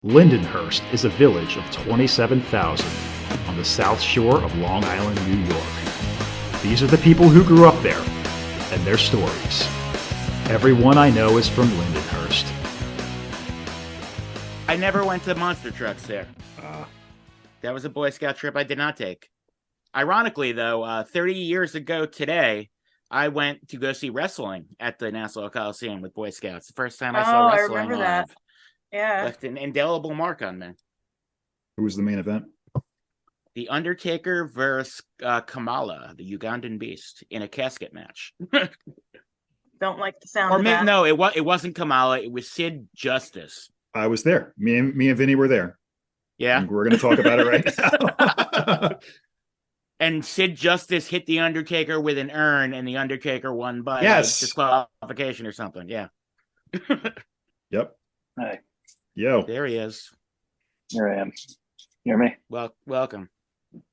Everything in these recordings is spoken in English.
Lindenhurst is a village of 27,000 on the south shore of Long Island, New York. These are the people who grew up there and their stories. Everyone I know is from Lindenhurst. I never went to monster trucks there. That was a Boy Scout trip I did not take. Ironically, though, 30 years ago today, I went to go see wrestling at the Nassau Coliseum with Boy Scouts. The first time I saw wrestling, I remember that. Yeah. Left an indelible mark on me. Who was the main event? The Undertaker versus Kamala, the Ugandan Beast, in a casket match. Don't like the sound of that. No, it wasn't Kamala. It was Sid Justice. I was there. Me and Vinny were there. Yeah. And we're going to talk about it right now. And Sid Justice hit the Undertaker with an urn, and the Undertaker won by disqualification or something. Yeah. Yep. Hi. Yo. There he is. Here I am. You hear me? Well, welcome.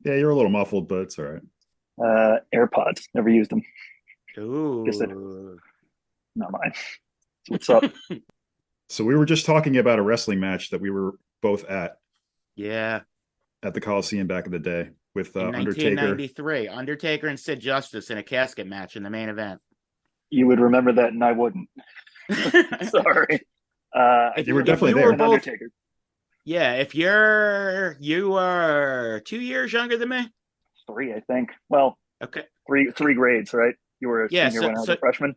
Yeah, you're a little muffled, but it's all right. AirPods. Never used them. Ooh. Not mine. What's up? So we were just talking about a wrestling match that we were both at. Yeah. At the Coliseum back in the day with in Undertaker. 1993. Undertaker and Sid Justice in a casket match in the main event. You would remember that, and I wouldn't. Sorry. You were definitely there. Both, Undertaker. Yeah, if you are 2 years younger than me. 3, I think. Well, okay. Three grades, right? You were a senior when I was a freshman.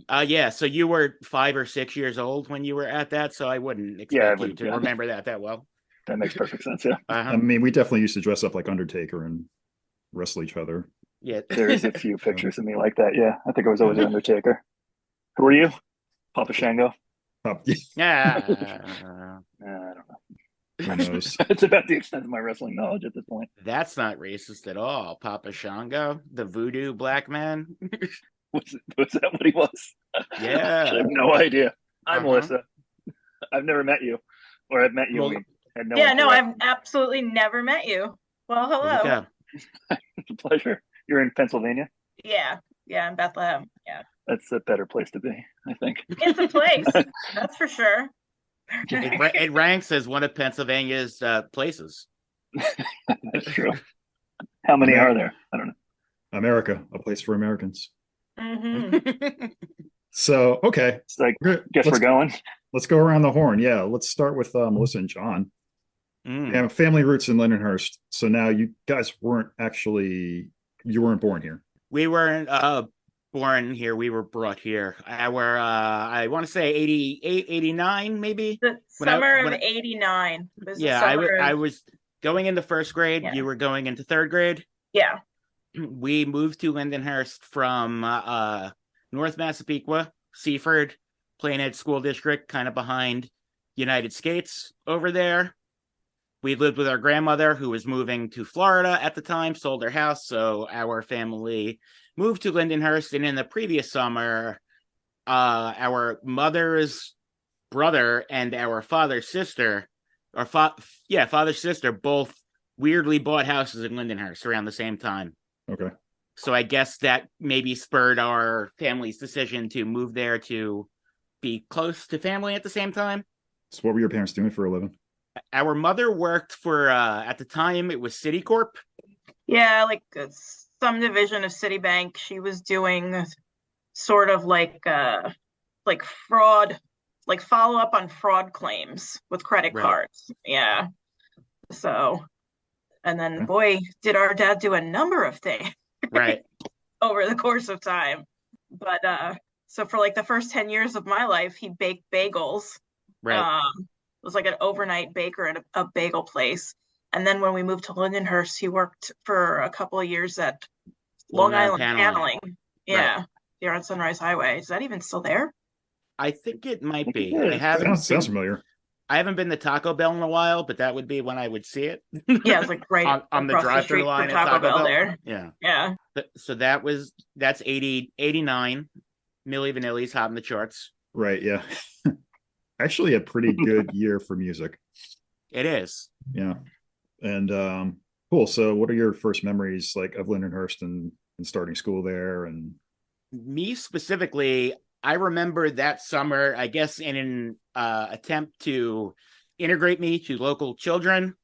Yeah, so you were 5 or 6 years old when you were at that, so I wouldn't expect you to remember that well. That makes perfect sense, yeah. I mean, we definitely used to dress up like Undertaker and wrestle each other. Yeah. There's a few pictures of me like that, yeah. I think I was always an Undertaker. Who are you? Papa Shango? Yeah. I don't know. Who knows? It's about the extent of my wrestling knowledge at this point. That's not racist at all. Papa Shango, the voodoo black man. Was that what he was? Yeah. I have no idea. I'm Melissa. I've never met you. Or I've met you. Well, I've absolutely never met you. Well, hello. It's a pleasure. You're in Pennsylvania? Yeah, in Bethlehem. Yeah. That's a better place to be, I think. It's a place, that's for sure. It ranks as one of Pennsylvania's places. That's true. How many are there? I don't know. America, a place for Americans. Mm-hmm. So, okay. It's like, guess we're going. Let's go around the horn. Yeah, let's start with Melissa and John. Yeah, family roots in Lindenhurst. So now you guys weren't born here. We weren't born here. We were brought here. I want to say 88, 89, maybe. The summer of 89. Yeah, I was going into first grade. Yeah. You were going into third grade. Yeah. We moved to Lindenhurst from North Massapequa, Seaford, Plainhead School District, kind of behind United Skates over there. We lived with our grandmother, who was moving to Florida at the time, sold her house, so our family moved to Lindenhurst. And in the previous summer, our mother's brother and our father's sister, father's sister, both weirdly bought houses in Lindenhurst around the same time. Okay. So I guess that maybe spurred our family's decision to move there to be close to family at the same time. So what were your parents doing for a living? Our mother worked for, at the time, it was Citicorp. Yeah, like some division of Citibank. She was doing sort of like fraud, like follow up on fraud claims with credit cards. Yeah. So, and then, boy, did our dad do a number of things. Right. Over the course of time. But, so for like the first 10 years of my life, he baked bagels. Right. Was like an overnight baker at a bagel place. And then when we moved to Lindenhurst, he worked for a couple of years at Long Island Paneling. Yeah, here on Sunrise Highway. Is that even still there? I think it might be. Sounds familiar. I haven't been to Taco Bell in a while, but that would be when I would see it. Yeah, it's like right on the drive-through line at Taco Bell there. Yeah. So that's 89. Milli Vanilli's hot in the charts. Right, yeah. Actually a pretty good year for music. It is. Yeah. And cool. So what are your first memories like of Lindenhurst and starting school there? And me specifically, I remember that summer, I guess in an attempt to integrate me to local children.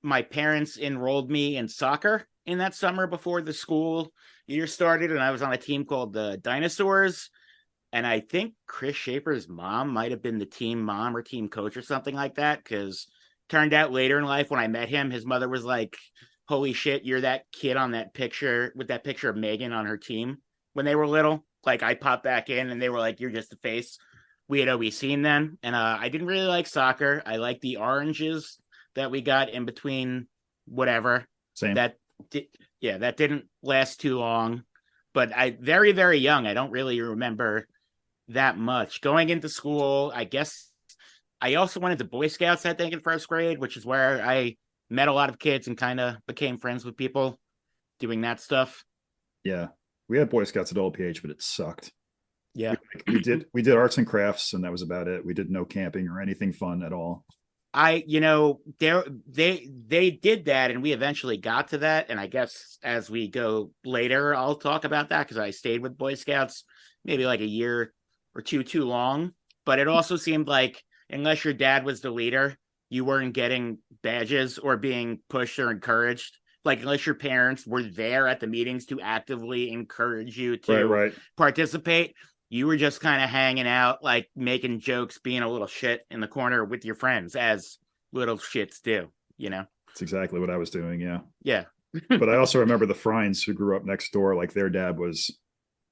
My parents enrolled me in soccer in that summer before the school year started, and I was on a team called the Dinosaurs. And I think Chris Shaper's mom might have been the team mom or team coach or something like that, because turned out later in life when I met him, his mother was like, holy shit, you're that kid on that picture with that picture of Megan on her team when they were little. Like, I popped back in and they were like, you're just the face we had always seen then. And I didn't really like soccer. I liked the oranges that we got in between whatever. Same. That didn't last too long. But I very, very young. I don't really remember that much. Going into school, I guess I also went into Boy Scouts, I think, in first grade, which is where I met a lot of kids and kind of became friends with people doing that stuff. Yeah. We had Boy Scouts at OLPH, but it sucked. Yeah. We did arts and crafts, and that was about it. We did no camping or anything fun at all. They did that, and we eventually got to that. And I guess as we go later, I'll talk about that, because I stayed with Boy Scouts maybe like a year or two too long. But it also seemed like unless your dad was the leader, you weren't getting badges or being pushed or encouraged. Like, unless your parents were there at the meetings to actively encourage you to participate, you were just kind of hanging out, like making jokes, being a little shit in the corner with your friends, as little shits do, you know? That's exactly what I was doing. Yeah. Yeah. But I also remember the Frines who grew up next door. Like, their dad was,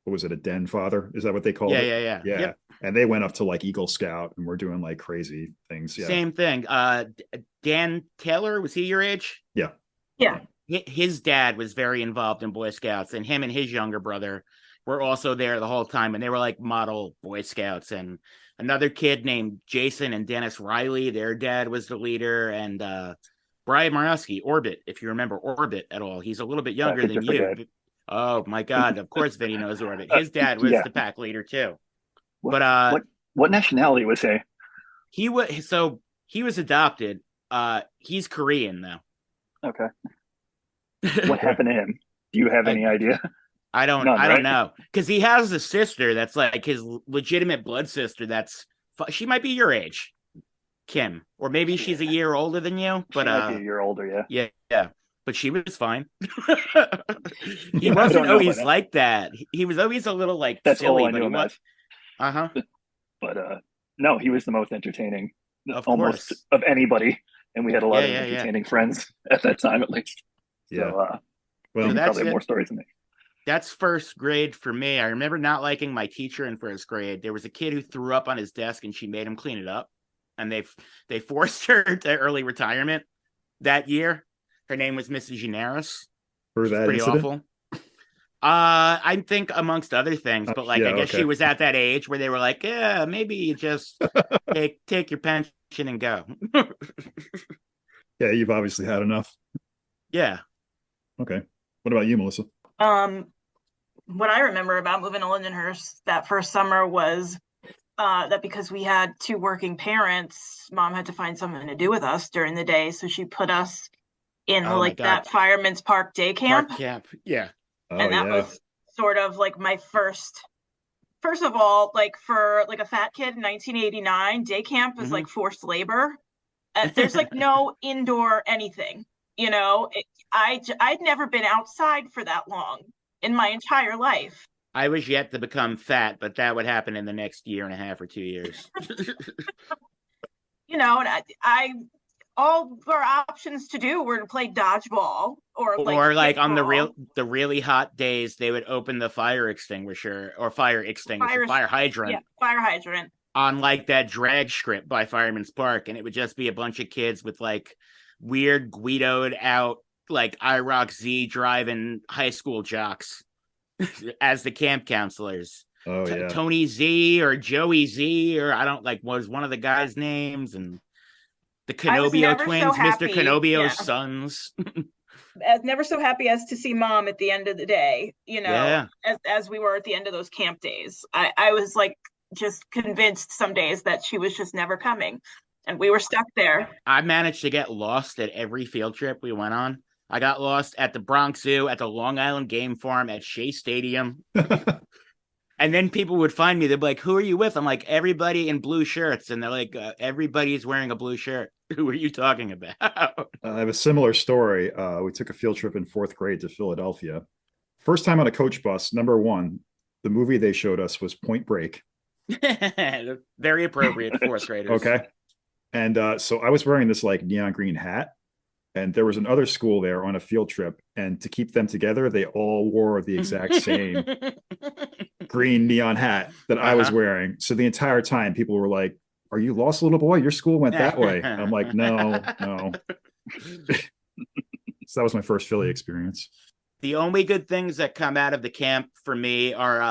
what was it, a den father? Is that what they called it? Yeah. Yep. And they went up to like Eagle Scout and were doing like crazy things. Yeah. Same thing. Dan Taylor, was he your age? Yeah. His dad was very involved in Boy Scouts, and him and his younger brother were also there the whole time, and they were like model Boy Scouts. And another kid named Jason and Dennis Riley, their dad was the leader, and Brian Marowski, Orbit, if you remember Orbit at all. He's a little bit younger than you. Oh my God, of course Vinny knows Orbit. His dad was the pack leader too. What nationality was he? He was adopted. He's Korean though. Okay. What happened to him? Do you have any idea? I don't know, because he has a sister that's like his legitimate blood sister. She might be your age, Kim, or maybe she's a year older than you. But she might be a year older, yeah. But she was fine. He wasn't always like that. He was always a little like that's silly. All I knew about. But no, he was the most entertaining, almost of anybody, and we had a lot of entertaining friends at that time, at least. Yeah. So, well, you probably have more stories than me. That's first grade for me. I remember not liking my teacher in first grade. There was a kid who threw up on his desk, and she made him clean it up. And they forced her to early retirement that year. Her name was Mrs. Generis. For that pretty incident? Awful. I think amongst other things, but like I guess she was at that age where they were like, yeah, maybe you just take your pension and go. Yeah, you've obviously had enough. Yeah. Okay. What about you, Melissa? What I remember about moving to Lindenhurst that first summer was that because we had two working parents, Mom had to find something to do with us during the day, so she put us in that Fireman's Park day camp. Park camp, yeah. And that was sort of like my first of all, like for like a fat kid in 1989, day camp is like forced labor. There's like no indoor anything, you know. I'd never been outside for that long in my entire life. I was yet to become fat, but that would happen in the next year and a half or 2 years. You know, and I all our options to do were to play dodgeball or like on the really hot days, they would open the fire hydrant. Yeah, fire hydrant. On like that drag strip by Fireman's Park, and it would just be a bunch of kids with like weird Guido'd out like IROC Z driving high school jocks as the camp counselors. Oh yeah. Tony Z or Joey Z, or I don't like was one of the guys' names, and the Canobio twins, Mr. Canobio's sons. I was never so happy as to see Mom at the end of the day, you know, as we were at the end of those camp days. I was like just convinced some days that she was just never coming, and we were stuck there. I managed to get lost at every field trip we went on. I got lost at the Bronx Zoo, at the Long Island Game Farm, at Shea Stadium. And then people would find me. They'd be like, "Who are you with?" I'm like, "Everybody in blue shirts." And they're like, "Everybody's wearing a blue shirt. Who are you talking about?" I have a similar story. We took a field trip in 4th grade to Philadelphia. First time on a coach bus. Number one, the movie they showed us was Point Break. Very appropriate 4th graders. Okay. And so I was wearing this like neon green hat, and there was another school there on a field trip, and to keep them together, they all wore the exact same green neon hat that I was wearing. So the entire time people were like, "Are you lost, little boy? Your school went that way." I'm like, no. So that was my first Philly experience. The only good things that come out of the camp for me are,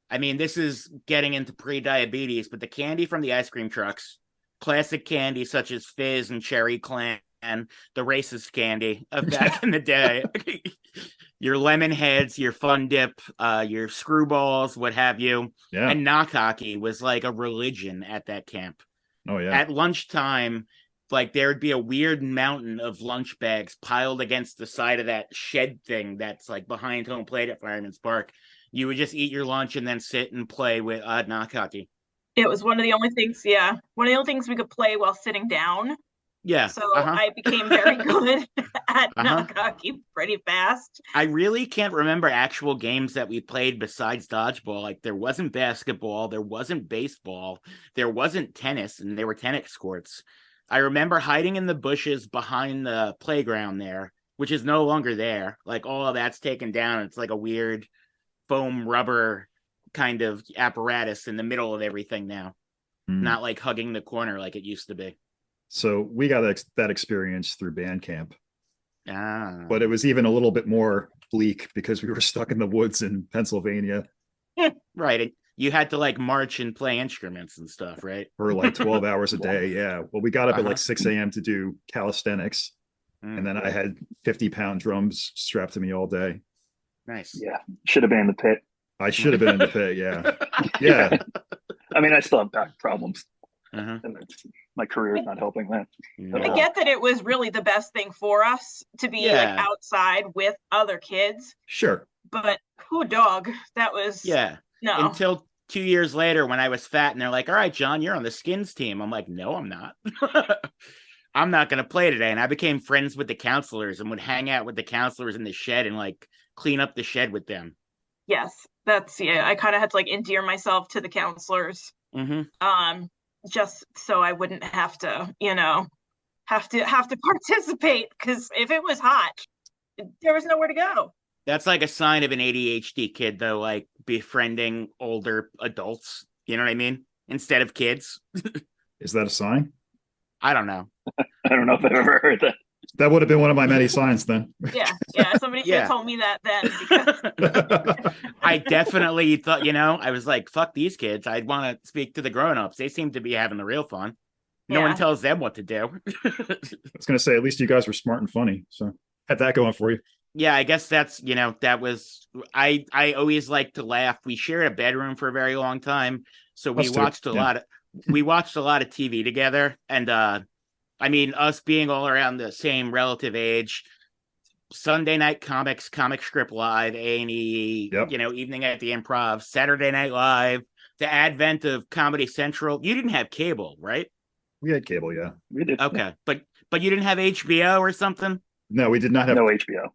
I mean, this is getting into pre-diabetes, but the candy from the ice cream trucks, classic candy such as Fizz and Cherry Clan, and the racist candy of back in the day. Your lemon heads, your fun dip, your screwballs, what have you. Yeah. And knock hockey was like a religion at that camp. Oh, yeah. At lunchtime, like there would be a weird mountain of lunch bags piled against the side of that shed thing that's like behind home plate at Fireman's Park. You would just eat your lunch and then sit and play with knock hockey. It was one of the only things, one of the only things we could play while sitting down. Yeah. So I became very good at knock hockey pretty fast. I really can't remember actual games that we played besides dodgeball. Like there wasn't basketball, there wasn't baseball, there wasn't tennis, and there were tennis courts. I remember hiding in the bushes behind the playground there, which is no longer there. Like all of that's taken down. It's like a weird foam rubber kind of apparatus in the middle of everything now. Not like hugging the corner like it used to be. So we got that experience through band camp. But it was even a little bit more bleak because we were stuck in the woods in Pennsylvania. Right. And you had to like march and play instruments and stuff, right? For like 12 hours a day. Yeah. Well, we got up at like 6 a.m. to do calisthenics. And then I had 50-pound drums strapped to me all day. Nice. Yeah. Should have been in the pit. I should have been in the pit. Yeah. Yeah. I mean, I still have back problems. And my career is not helping that. I get that it was really the best thing for us to be like outside with other kids. Sure. But who dog? That was no. Until 2 years later when I was fat and they're like, "All right, John, you're on the skins team." I'm like, "No, I'm not." I'm not going to play today. And I became friends with the counselors and would hang out with the counselors in the shed and like clean up the shed with them. Yes, that's I kind of had to like endear myself to the counselors. Just so I wouldn't have to, have to participate, because if it was hot, there was nowhere to go. That's like a sign of an ADHD kid, though, like befriending older adults. You know what I mean? Instead of kids. Is that a sign? I don't know. I don't know if I've ever heard that. That would have been one of my many signs then. Yeah. Somebody should have told me that then. Because... I definitely thought, I was like, fuck these kids. I'd want to speak to the grown-ups. They seem to be having the real fun. No one tells them what to do. I was going to say, at least you guys were smart and funny. So had that going for you. Yeah, I guess that's, that was, I always like to laugh. We shared a bedroom for a very long time. So we watched a lot of TV together. And, I mean, us being all around the same relative age, Sunday night comics, Comic Script Live, A&E, Evening at the Improv, Saturday Night Live, the advent of Comedy Central. You didn't have cable, right? We had cable, yeah. We did. Okay, but you didn't have HBO or something? No, we did not have. No HBO.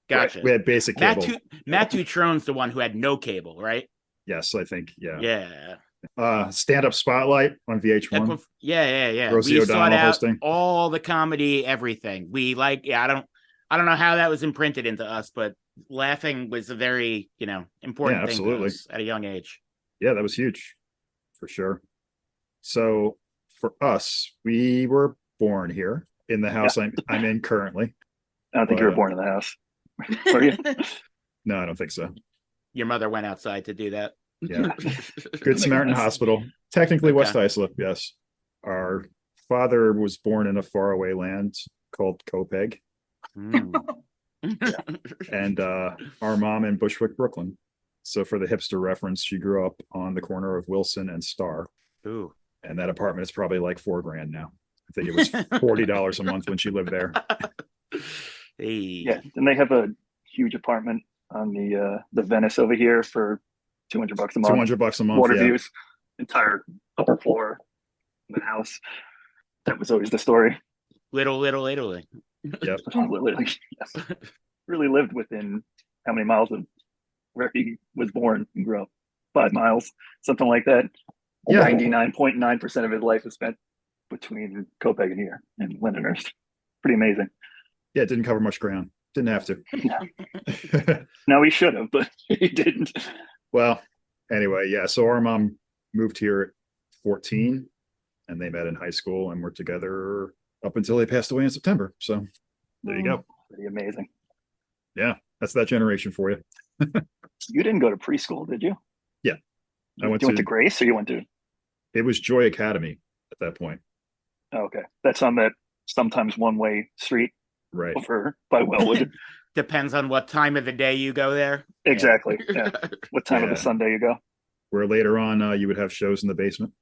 Gotcha. Right. We had basic cable. Matt Tutrone's the one who had no cable, right? Yes, I think, yeah. Yeah. Stand-up spotlight on VH1. Yeah. Rosie we O'Donnell sought out hosting all the comedy, everything. We I don't know how that was imprinted into us, but laughing was a very, important thing to us at a young age. Yeah, that was huge for sure. So for us, we were born here in the house I'm in currently. I don't think you were born in the house. Were you? No, I don't think so. Your mother went outside to do that. Yeah. Good Samaritan Hospital. Technically West Islip, yes. Our father was born in a faraway land called Copeg. And our mom in Bushwick, Brooklyn. So for the hipster reference, she grew up on the corner of Wilson and Star. Ooh. And that apartment is probably like $4,000 now. I think it was $40 a month when she lived there. Hey. Yeah, and they have a huge apartment on the Venice over here for $200 a month. $200 a month. Water views, entire upper floor of the house. That was always the story. Little Italy. Yep. Literally, yes. Really lived within how many miles of where he was born and grew up? 5 miles, something like that. Yeah. 99.9% of his life was spent between Copenhagen here and Lindenhurst. Pretty amazing. Yeah, it didn't cover much ground. Didn't have to. No. No, he should have, but he didn't. Well, anyway, yeah. So our mom moved here at 14, and they met in high school and were together up until they passed away in September. So there you go. Pretty amazing. Yeah, that's that generation for you. You didn't go to preschool, did you? Yeah. You went to Grace, or you went to? It was Joy Academy at that point. Oh, okay. That's on that sometimes one-way street. Right. Over by Wellwood. Depends on what time of the day you go there. Exactly. Yeah. What time of the Sunday you go? Where later on you would have shows in the basement.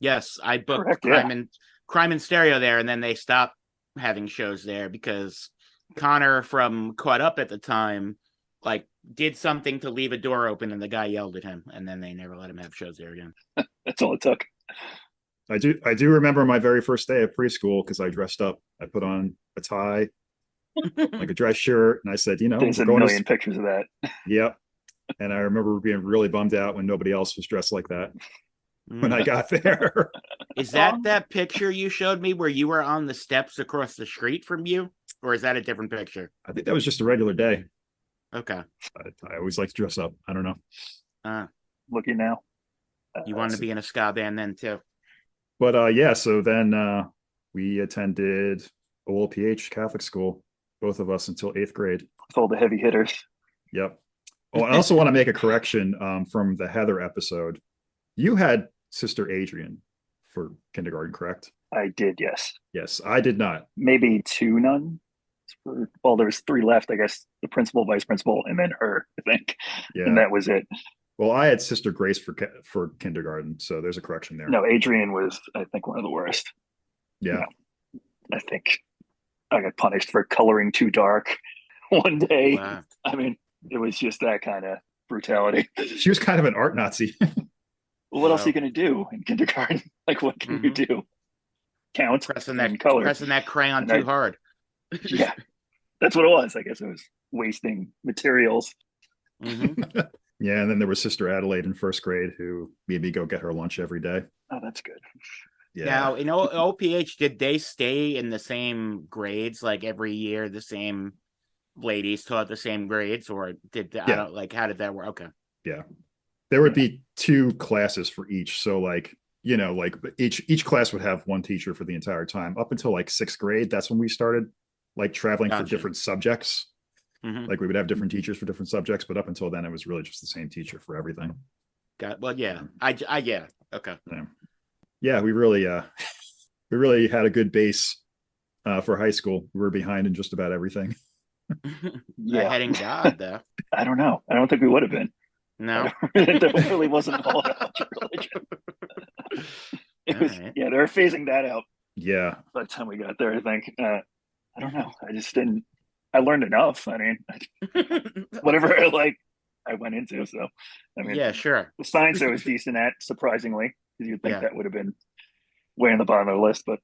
Yes, I booked Correct, Crime and Stereo there, and then they stopped having shows there because Connor from Caught Up at the time, like, did something to leave a door open, and the guy yelled at him, and then they never let him have shows there again. That's all it took. I do remember my very first day of preschool because I dressed up. I put on a tie, like a dress shirt, and I said, there's a million pictures of that. Yep. And I remember being really bummed out when nobody else was dressed like that when I got there. Is that picture you showed me where you were on the steps across the street from you? Or is that a different picture? I think that was just a regular day. Okay. I always like to dress up. I don't know. Looking now. You wanted to be in a ska band then too. But yeah, so then we attended OLPH Catholic school, both of us, until 8th grade. With all the heavy hitters. Yep. Oh, I also want to make a correction from the Heather episode. You had Sister Adrian for kindergarten, correct? I did, yes. Yes, I did not. Maybe 2 nuns. Well, there's 3 left, I guess. The principal, vice principal, and then her, I think. Yeah. And that was it. Well, I had Sister Grace for kindergarten, so there's a correction there. No, Adrian was, I think, one of the worst. Yeah. I think I got punished for coloring too dark one day. Wow. I mean, it was just that kind of brutality. She was kind of an art Nazi. Well, what else are you going to do in kindergarten? Like, what can you do? Count, pressing that crayon too hard. Yeah, that's what it was. I guess it was wasting materials. Mm-hmm. Yeah, and then there was Sister Adelaide in 1st grade who made me go get her lunch every day. Oh, that's good. Yeah. Now, in OPH, did they stay in the same grades, like every year, the same ladies taught the same grades, or did how did that work? Okay. Yeah. There would be 2 classes for each. So each class would have one teacher for the entire time up until 6th grade. That's when we started traveling for different subjects. Mm-hmm. We would have different teachers for different subjects, but up until then, it was really just the same teacher for everything. Well, yeah, I get it. Okay. Yeah, we really had a good base for high school. We were behind in just about everything. Yeah, heading God, though. I don't know. I don't think we would have been. No, there really wasn't all about religion. Yeah, they were phasing that out. Yeah, by the time we got there, I think. I don't know. I just didn't. I learned enough. I mean, whatever I went into. So, I mean, yeah, sure. The science I was decent at, surprisingly, because you'd think that would have been way on the bottom of the list, but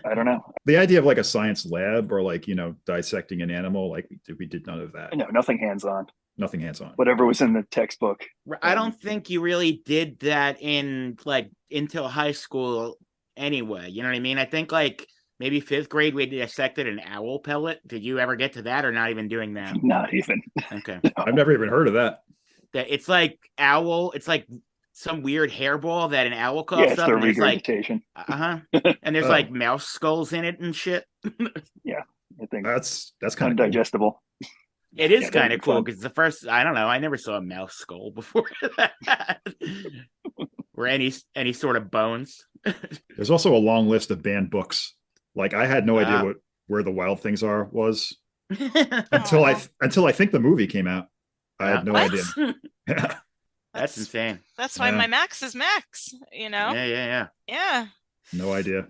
I don't know. The idea of a science lab or dissecting an animal, we did none of that. No, nothing hands-on. Nothing hands-on. Whatever was in the textbook. I don't think you really did that in until high school anyway. You know what I mean? I think maybe 5th grade we dissected an owl pellet. Did you ever get to that, or not even doing that? Not even. Okay. No. I've never even heard of that. It's owl. It's some weird hairball that an owl coughs up. Yeah, it's the regurgitation. And there's mouse skulls in it and shit. Yeah, I think that's kind of undigestible. Cool. It is kind of cool because the first, I don't know, I never saw a mouse skull before that. Or any sort of bones. There's also a long list of banned books. I had no idea where the Wild Things was until I think the movie came out. I had no idea. Yeah. That's insane. That's why my Max is Max, Yeah. No idea.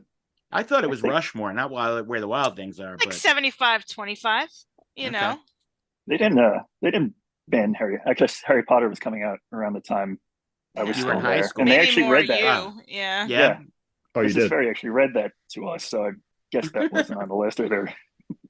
I thought it was Rushmore, not where the Wild Things are. 75-25, you know. They didn't Ben Harry. I guess Harry Potter was coming out around the time I was You were still in high there, school. and they Maybe actually more read that. you. Yeah. Yeah. Oh, you Mrs. did. Ferry actually read that to us, so I guess that wasn't on the list, or they're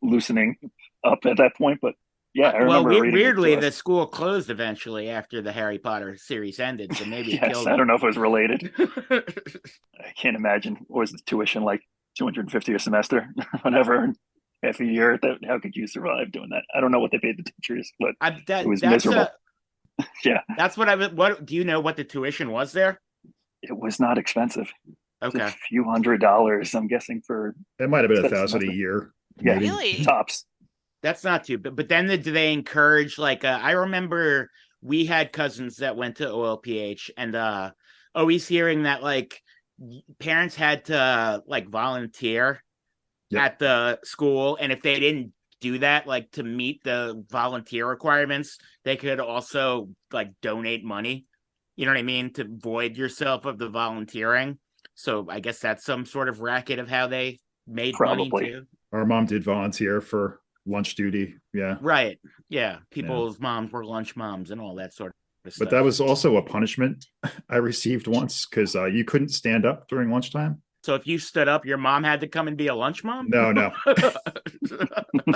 loosening up at that point. But yeah, I remember reading weirdly, it to the us. school closed eventually after the Harry Potter series ended, so maybe it Yes, killed I them. don't know if it was related. I can't imagine. What was the tuition like? 250 a semester, whatever, half a year. How could you survive doing that? I don't know what they paid the teachers, but it was miserable. Yeah, that's what I was. What do you know? What the tuition was there? it was not expensive. Okay, a few $100s. I'm guessing for it might have been $1,000 a year. Yeah, maybe. Really? Tops. that's not too. But then do they encourage like? I remember we had cousins that went to OLPH, and always hearing that like parents had to like volunteer at the school, and if they didn't do that like to meet the volunteer requirements, they could also like donate money, you know what I mean, to void yourself of the volunteering. So I guess that's some sort of racket of how they made money too. Our mom did volunteer for lunch duty. Yeah, right. Yeah, people's moms were lunch moms and all that sort of stuff. But that was also a punishment I received once, because you couldn't stand up during lunchtime. So if you stood up, your mom had to come and be a lunch mom? No.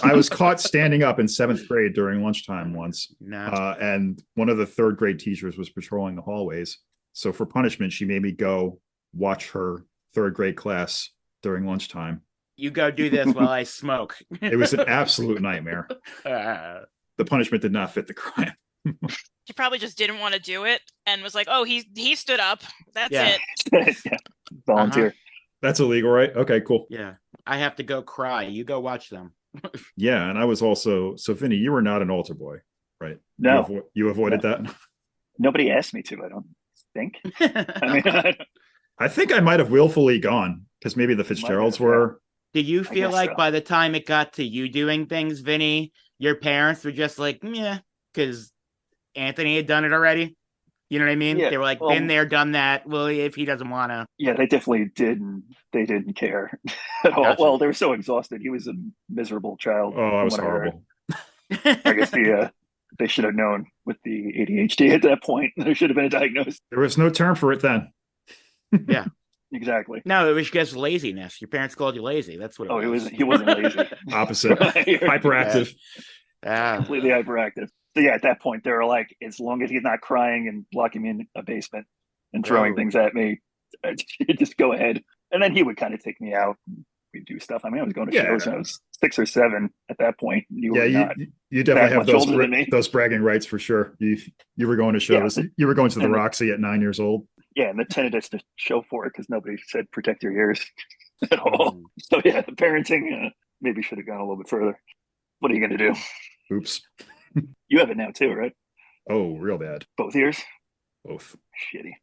I was caught standing up in 7th grade during lunchtime once. No. And one of the 3rd grade teachers was patrolling the hallways. So for punishment, she made me go watch her 3rd grade class during lunchtime. You go do this while I smoke. It was an absolute nightmare. The punishment did not fit the crime. She probably just didn't want to do it and was like, "Oh, he stood up. That's it." Yeah. Volunteer. That's illegal, right? Okay, cool. Yeah. I have to go cry. You go watch them. Yeah, and I was also, so Vinny, you were not an altar boy, right? No. You avoided that? Nobody asked me to, I don't think. I think I might have willfully gone, because maybe the Fitzgeralds were. Did you feel like by the time it got to you doing things, Vinny, your parents were just like, yeah, because Anthony had done it already? You know what I mean? Yeah, they were like, been there, done that. Well, if he doesn't want to. Yeah, they definitely didn't. They didn't care at all. Gotcha. Well, they were so exhausted. He was a miserable child. Oh, I was horrible. I guess they should have known with the ADHD at that point. There should have been a diagnosis. There was no term for it then. Yeah. Exactly. No, it was just laziness. Your parents called you lazy. That's what it was. He wasn't lazy. Opposite. Hyperactive. Yeah. Completely hyperactive. So yeah, at that point, they were like, as long as he's not crying and locking me in a basement and throwing things at me, just go ahead. And then he would kind of take me out. We'd do stuff. I mean, I was going to shows when I was 6 or 7 at that point. You definitely have those bragging rights for sure. You were going to shows. You were going to the Roxy at 9 years old. Yeah, and the tinnitus to show for it because nobody said protect your ears at all. So yeah, the parenting maybe should have gone a little bit further. What are you going to do? Oops. You have it now too, right? Oh, real bad. Both ears? Both. Shitty.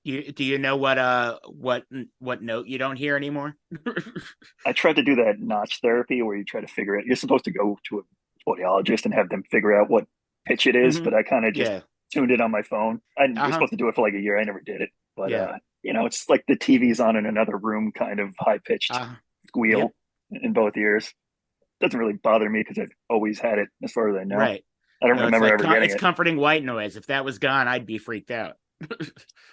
Do you know what note you don't hear anymore? I tried to do that notch therapy where you try to figure it. You're supposed to go to a audiologist and have them figure out what pitch it is, but I kind of just tuned it on my phone. You're supposed to do it for like a year. I never did it, but it's like the TV's on in another room, kind of high pitched squeal in both ears. Doesn't really bother me because I've always had it as far as I know. Right. I don't remember ever getting it. It's comforting white noise. If that was gone, I'd be freaked out.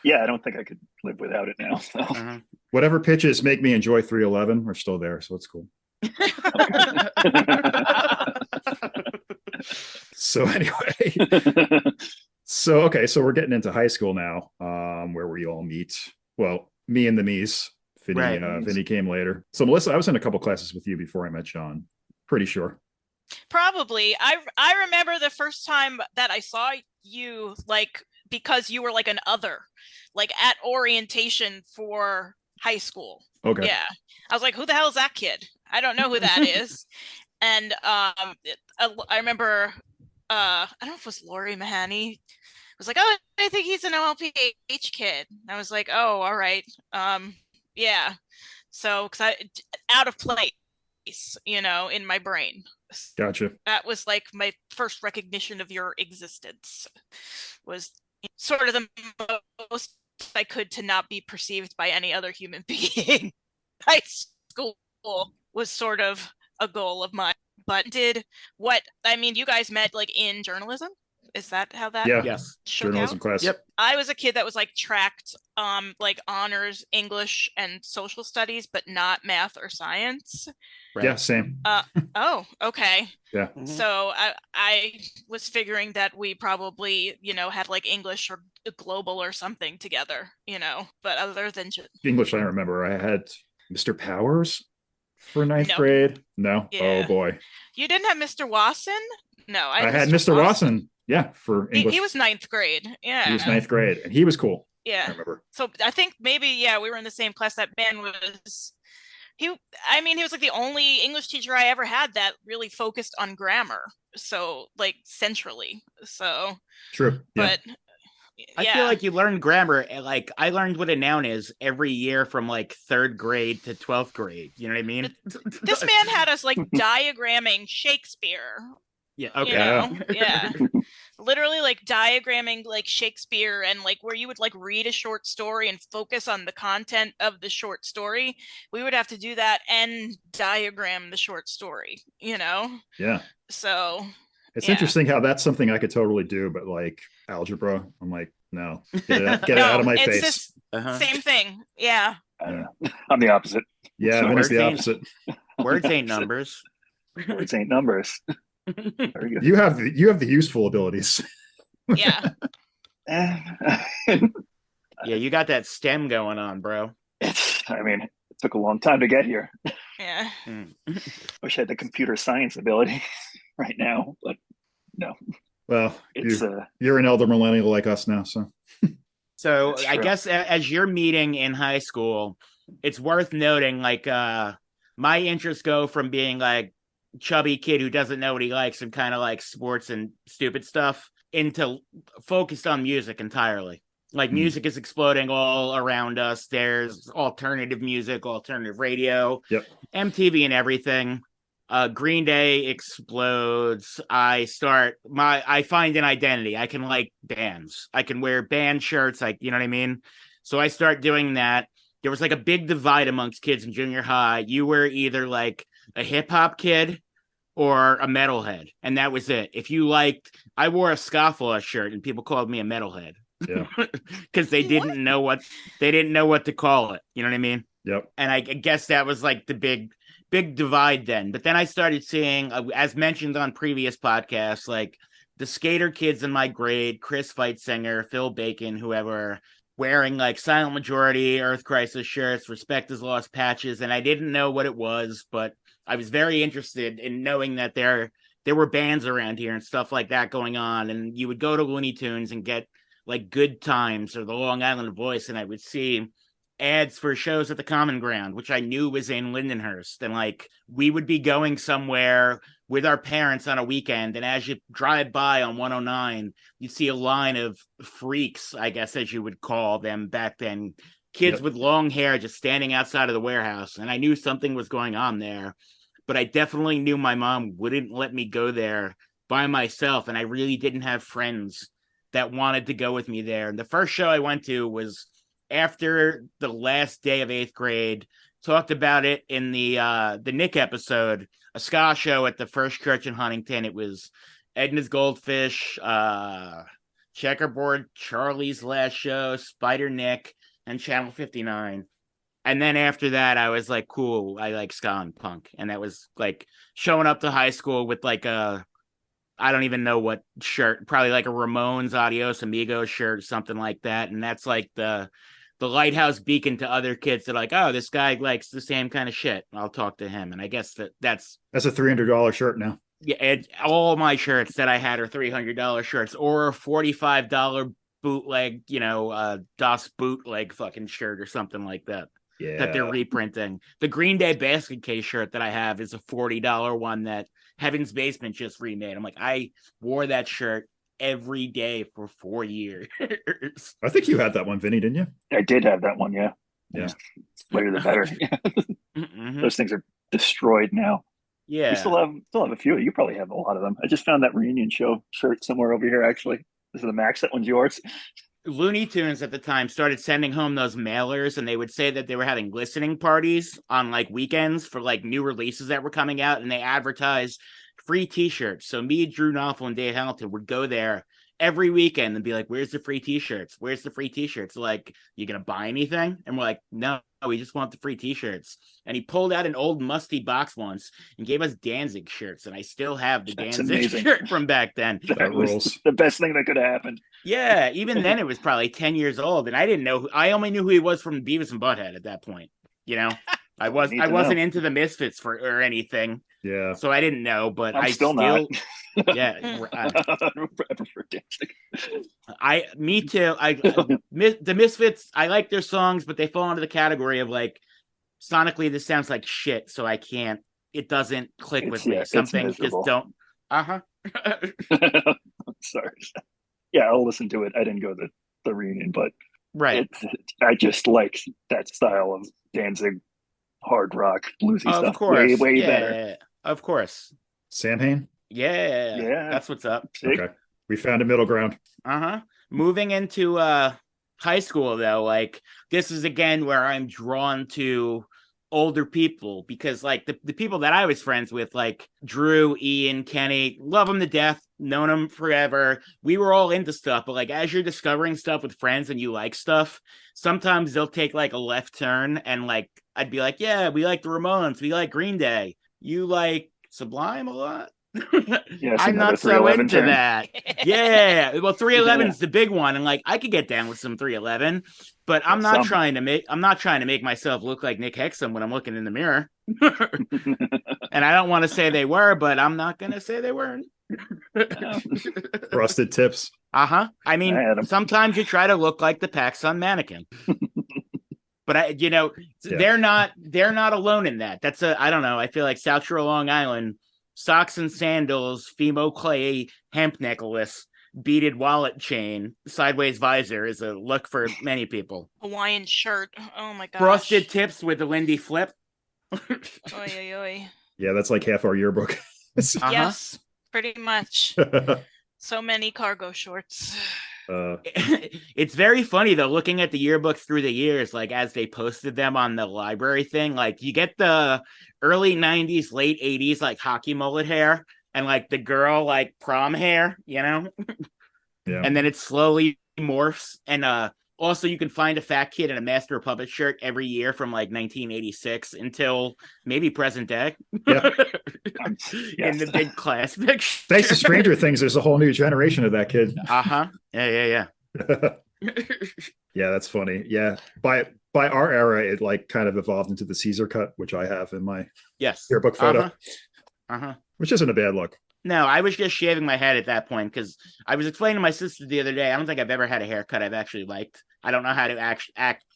Yeah, I don't think I could live without it now. So. Whatever pitches make me enjoy 311 are still there, so it's cool. So anyway, so we're getting into high school now, where we all meet. Well, me and the Mees. Vinny came later. So Melissa, I was in a couple classes with you before I met Sean. Pretty sure. Probably. I remember the first time that I saw you, like, because you were like an other, like at orientation for high school. Okay. Yeah. I was like, who the hell is that kid? I don't know who that is. And I remember, I don't know if it was Lori Mahoney. Was like, oh, I think he's an OLPH kid. And I was like, oh, all right. Yeah. So, because out of place, in my brain. Gotcha. That was like my first recognition of your existence. Was sort of the most I could to not be perceived by any other human being. High school was sort of a goal of mine, but you guys met like in journalism? Is that how that? Yeah. Yes. Journalism out? class. Yep. I was a kid that was like tracked like honors English and social studies, but not math or science. Right. Yeah, same. Oh, okay. Yeah. Mm-hmm. So I was figuring that we probably, had like English or global or something together, but other than English, I remember I had Mr. Powers for ninth No. grade. No. Yeah. Oh boy. You didn't have Mr. Watson? No, I had Mr. Watson. Yeah, for English. He was ninth grade. Yeah. He was ninth grade, and he was cool. Yeah. I remember. So I think maybe, we were in the same class. That man was, he was like the only English teacher I ever had that really focused on grammar. So like centrally. So True. Yeah. But I feel like you learn grammar. Like I learned what a noun is every year from like 3rd grade to 12th grade. You know what I mean? This man had us like diagramming Shakespeare. Yeah. Okay. Yeah. Literally like diagramming like Shakespeare, and like where you would like read a short story and focus on the content of the short story. We would have to do that and diagram the short story, Yeah. So it's interesting how that's something I could totally do, but like algebra, I'm like, no, get it out of my face. Just same thing. Yeah. I'm the opposite. Yeah, So it's the opposite. Words ain't numbers. Words ain't numbers. Very good. You have the useful abilities. Yeah. Yeah, you got that STEM going on, bro. It took a long time to get here. Yeah. Wish I had the computer science ability right now, but no. Well, it's you're an elder millennial like us now, so. So I guess as you're meeting in high school, it's worth noting like my interests go from being like chubby kid who doesn't know what he likes and kind of like sports and stupid stuff into focused on music entirely. Like music is exploding all around us. There's alternative music, alternative radio, MTV and everything. Green Day explodes. I find an identity. I can like bands. I can wear band shirts. You know what I mean? So I start doing that. There was like a big divide amongst kids in junior high. You were either like a hip hop kid or a metalhead, and that was it. If you liked, I wore a Scofflaw shirt, and people called me a metalhead. Yeah, because they didn't know what to call it. You know what I mean? Yep. And I guess that was like the big divide then. But then I started seeing, as mentioned on previous podcasts, like the skater kids in my grade, Chris Feitzinger, Phil Bacon, whoever, wearing like Silent Majority, Earth Crisis shirts, Respect Is Lost patches, and I didn't know what it was, but I was very interested in knowing that there were bands around here and stuff like that going on, and you would go to Looney Tunes and get like Good Times or the Long Island Voice, and I would see ads for shows at the Common Ground, which I knew was in Lindenhurst, and like we would be going somewhere with our parents on a weekend, and as you drive by on 109, you'd see a line of freaks, I guess as you would call them back then, kids with long hair just standing outside of the warehouse, and I knew something was going on there, but I definitely knew my mom wouldn't let me go there by myself, and I really didn't have friends that wanted to go with me there. And the first show I went to was after the last day of 8th grade. Talked about it in the Nick episode, a ska show at the First Church in Huntington. It was Edna's Goldfish, Checkerboard, Charlie's Last Show, Spider Nick, and Channel 59. And then after that, I was like, cool, I like ska and punk. And that was like showing up to high school with like I don't even know what shirt, probably like a Ramones Adios Amigos shirt, something like that. And that's like the lighthouse beacon to other kids that are like, oh, this guy likes the same kind of shit. I'll talk to him. And I guess that's a $300 shirt now. Yeah, all my shirts that I had are $300 shirts, or a $45 bootleg, Das bootleg fucking shirt or something like that. Yeah, that they're reprinting. The Green Day basket case shirt that I have is a $40 one that Heaven's Basement just remade. I'm like, I wore that shirt every day for 4 years. I think you had that one, Vinny, didn't you? I did have that one, yeah. Yeah. Later the better. Mm-hmm. Those things are destroyed now. Yeah. We still have a few. You probably have a lot of them. I just found that reunion show shirt somewhere over here, actually. This is the Max. That one's yours. Looney Tunes at the time started sending home those mailers, and they would say that they were having listening parties on like weekends for like new releases that were coming out, and they advertised free t-shirts. So me, Drew Knopfel, and Dave Hamilton would go there every weekend and be like, where's the free t-shirts? Where's the free t-shirts? Like, you gonna buy anything? And we're like, no, we just want the free t-shirts. And he pulled out an old musty box once and gave us Danzig shirts, and I still have the Danzig shirt from back then. That was the best thing that could have happened. Yeah, even then it was probably 10 years old, and I didn't know. I only knew who he was from Beavis and Butthead at that point. You know, I wasn't into the Misfits or anything. Yeah. So I didn't know, but I'm still not. Yeah. I prefer Danzig. Me too. The Misfits, I like their songs, but they fall into the category of like, sonically, this sounds like shit, so I can't, it doesn't click with me. Some things just don't. Sorry. Yeah, I'll listen to it. I didn't go to the reunion, but right. I just like that style of Danzig hard rock bluesy stuff. Of course. Way better. Of course. Samhain? Yeah. That's what's up. Okay. We found a middle ground. Moving into high school, though, like, this is again where I'm drawn to older people, because like the people that I was friends with, like Drew, Ian, Kenny, love them to death, known them forever. We were all into stuff, but like as you're discovering stuff with friends and you like stuff, sometimes they'll take like a left turn, and like I'd be like, yeah, we like the Ramones, we like Green Day, you like Sublime a lot. I'm not so into that. Yeah, well, 311's the big one, and like I could get down with some 311, but I'm not trying to make myself look like Nick Hexum when I'm looking in the mirror. And I don't want to say they were, but I'm not going to say they weren't. Frosted tips. I mean, sometimes you try to look like the PacSun mannequin. But they're not alone in that. That's I don't know. I feel like South Shore, Long Island, socks and sandals, Fimo clay hemp necklace, beaded wallet chain, sideways visor is a look for many people. Hawaiian shirt. Oh my gosh. Frosted tips with a Lindy flip. Oy. Yeah, that's like half our yearbook. Yes, pretty much. So many cargo shorts. It's very funny though, looking at the yearbooks through the years, like as they posted them on the library thing, like you get the early 90s, late 80s, like hockey mullet hair, and like the girl like prom hair, Yeah. And then it slowly morphs. And also you can find a fat kid in a Master of Puppets shirt every year from like 1986 until maybe present day. Yeah. In the big class picture. Thanks to Stranger Things, there's a whole new generation of that kid. Yeah. Yeah, that's funny. Yeah. By our era, it like kind of evolved into the Caesar cut, which I have in my yearbook photo. Which isn't a bad look. No, I was just shaving my head at that point, because I was explaining to my sister the other day, I don't think I've ever had a haircut I've actually liked. I don't know how to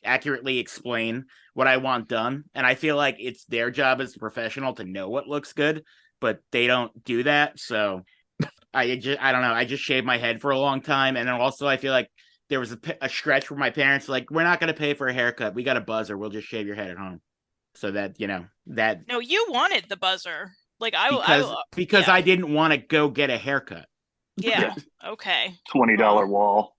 accurately explain what I want done. And I feel like it's their job as a professional to know what looks good, but they don't do that. So I don't know. I just shaved my head for a long time. And then also I feel like there was a stretch where my parents were like, we're not going to pay for a haircut. We got a buzzer. We'll just shave your head at home. So that, that. No, you wanted the buzzer. Like because I didn't want to go get a haircut. Yeah. Okay. $20 wall.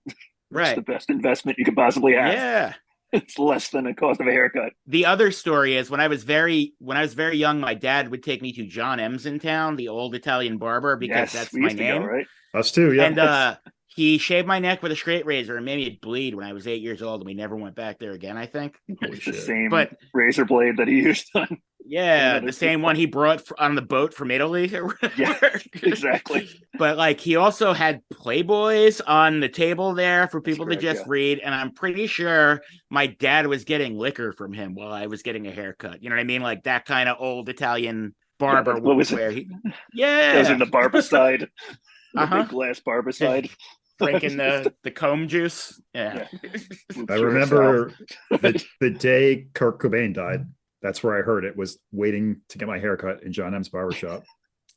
Right. It's the best investment you could possibly have. Yeah. It's less than the cost of a haircut. The other story is when I was very young, my dad would take me to John M's in town, the old Italian barber, because that's my name. Go, right? Us too, yeah. And he shaved my neck with a straight razor and made me bleed when I was 8 years old, and we never went back there again, I think. Holy shit. The same razor blade that he used on. Yeah, the same one he brought on the boat from Italy. Yeah, exactly. But like he also had Playboys on the table there for people to just read, and I'm pretty sure my dad was getting liquor from him while I was getting a haircut. You know what I mean? Like that kind of old Italian barber. Yeah, what was where it? Yeah, those in the Barbicide, the big glass Barbicide. Drinking the comb juice. Yeah. I remember the day Kurt Cobain died. That's where I heard it, was waiting to get my haircut in John M's barbershop.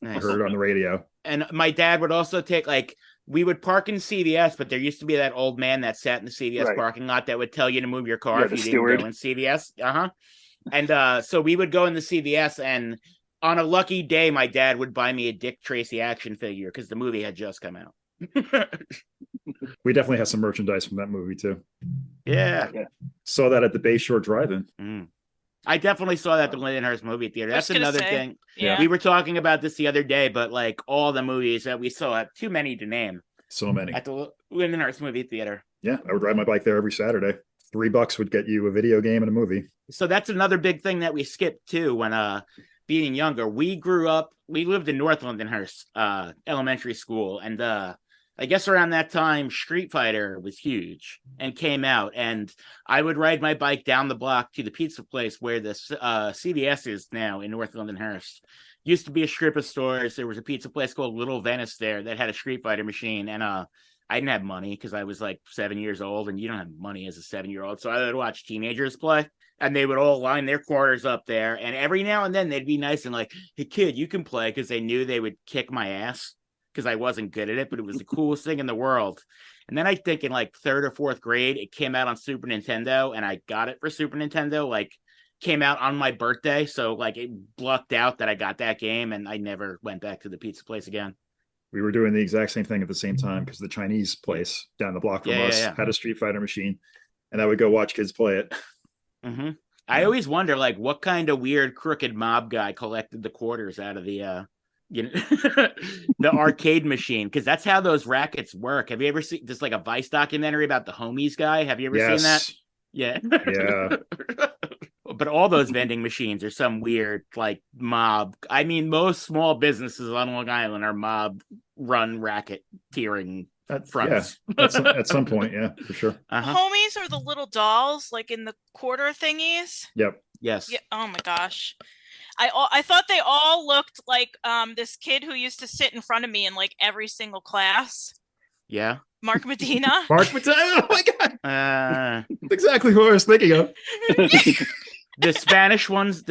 Nice. I heard it on the radio. And my dad would also take, like, we would park in CVS, but there used to be that old man that sat in the CVS parking lot that would tell you to move your car if you didn't go in CVS. And so we would go in the CVS, and on a lucky day, my dad would buy me a Dick Tracy action figure because the movie had just come out. We definitely have some merchandise from that movie too. Yeah. Saw that at the Bayshore Drive-In. I definitely saw that at the Lindenhurst movie theater. That's another thing. Yeah. We were talking about this the other day, but like all the movies that we saw, too many to name. So many. At the Lindenhurst movie theater. Yeah, I would ride my bike there every Saturday. $3 would get you a video game and a movie. So that's another big thing that we skipped too when being younger. We lived in North Lindenhurst elementary school, and I guess around that time Street Fighter was huge and came out, and I would ride my bike down the block to the pizza place where the CVS is now in North Lindenhurst. Used to be a strip of stores. There was a pizza place called Little Venice there that had a Street Fighter machine, and I didn't have money because I was like 7 years old, and you don't have money as a 7-year-old. So I would watch teenagers play, and they would all line their quarters up there. And every now and then they'd be nice and like, "Hey kid, you can play," because they knew they would kick my ass because I wasn't good at it, but it was the coolest thing in the world. And then I think in like 3rd or 4th grade, it came out on Super Nintendo, and I got it for Super Nintendo, like came out on my birthday. So like it lucked out that I got that game, and I never went back to the pizza place again. We were doing the exact same thing at the same time because the Chinese place down the block from us had a Street Fighter machine, and I would go watch kids play it. Mm-hmm. I always wonder, like, what kind of weird crooked mob guy collected the quarters out of the the arcade machine, because that's how those rackets work. Have you ever seen just like a Vice documentary about the Homies guy? Have you ever seen that? Yeah. But all those vending machines are some weird like mob. I mean, most small businesses on Long Island are mob run racketeering fronts. Yeah, at some point, yeah, for sure. Homies are the little dolls like in the quarter thingies. Yep. Yes. Yeah. Oh my gosh. I thought they all looked like this kid who used to sit in front of me in like every single class. Yeah. Mark Medina. Mark Medina. Oh my god. That's exactly who I was thinking of. The Spanish ones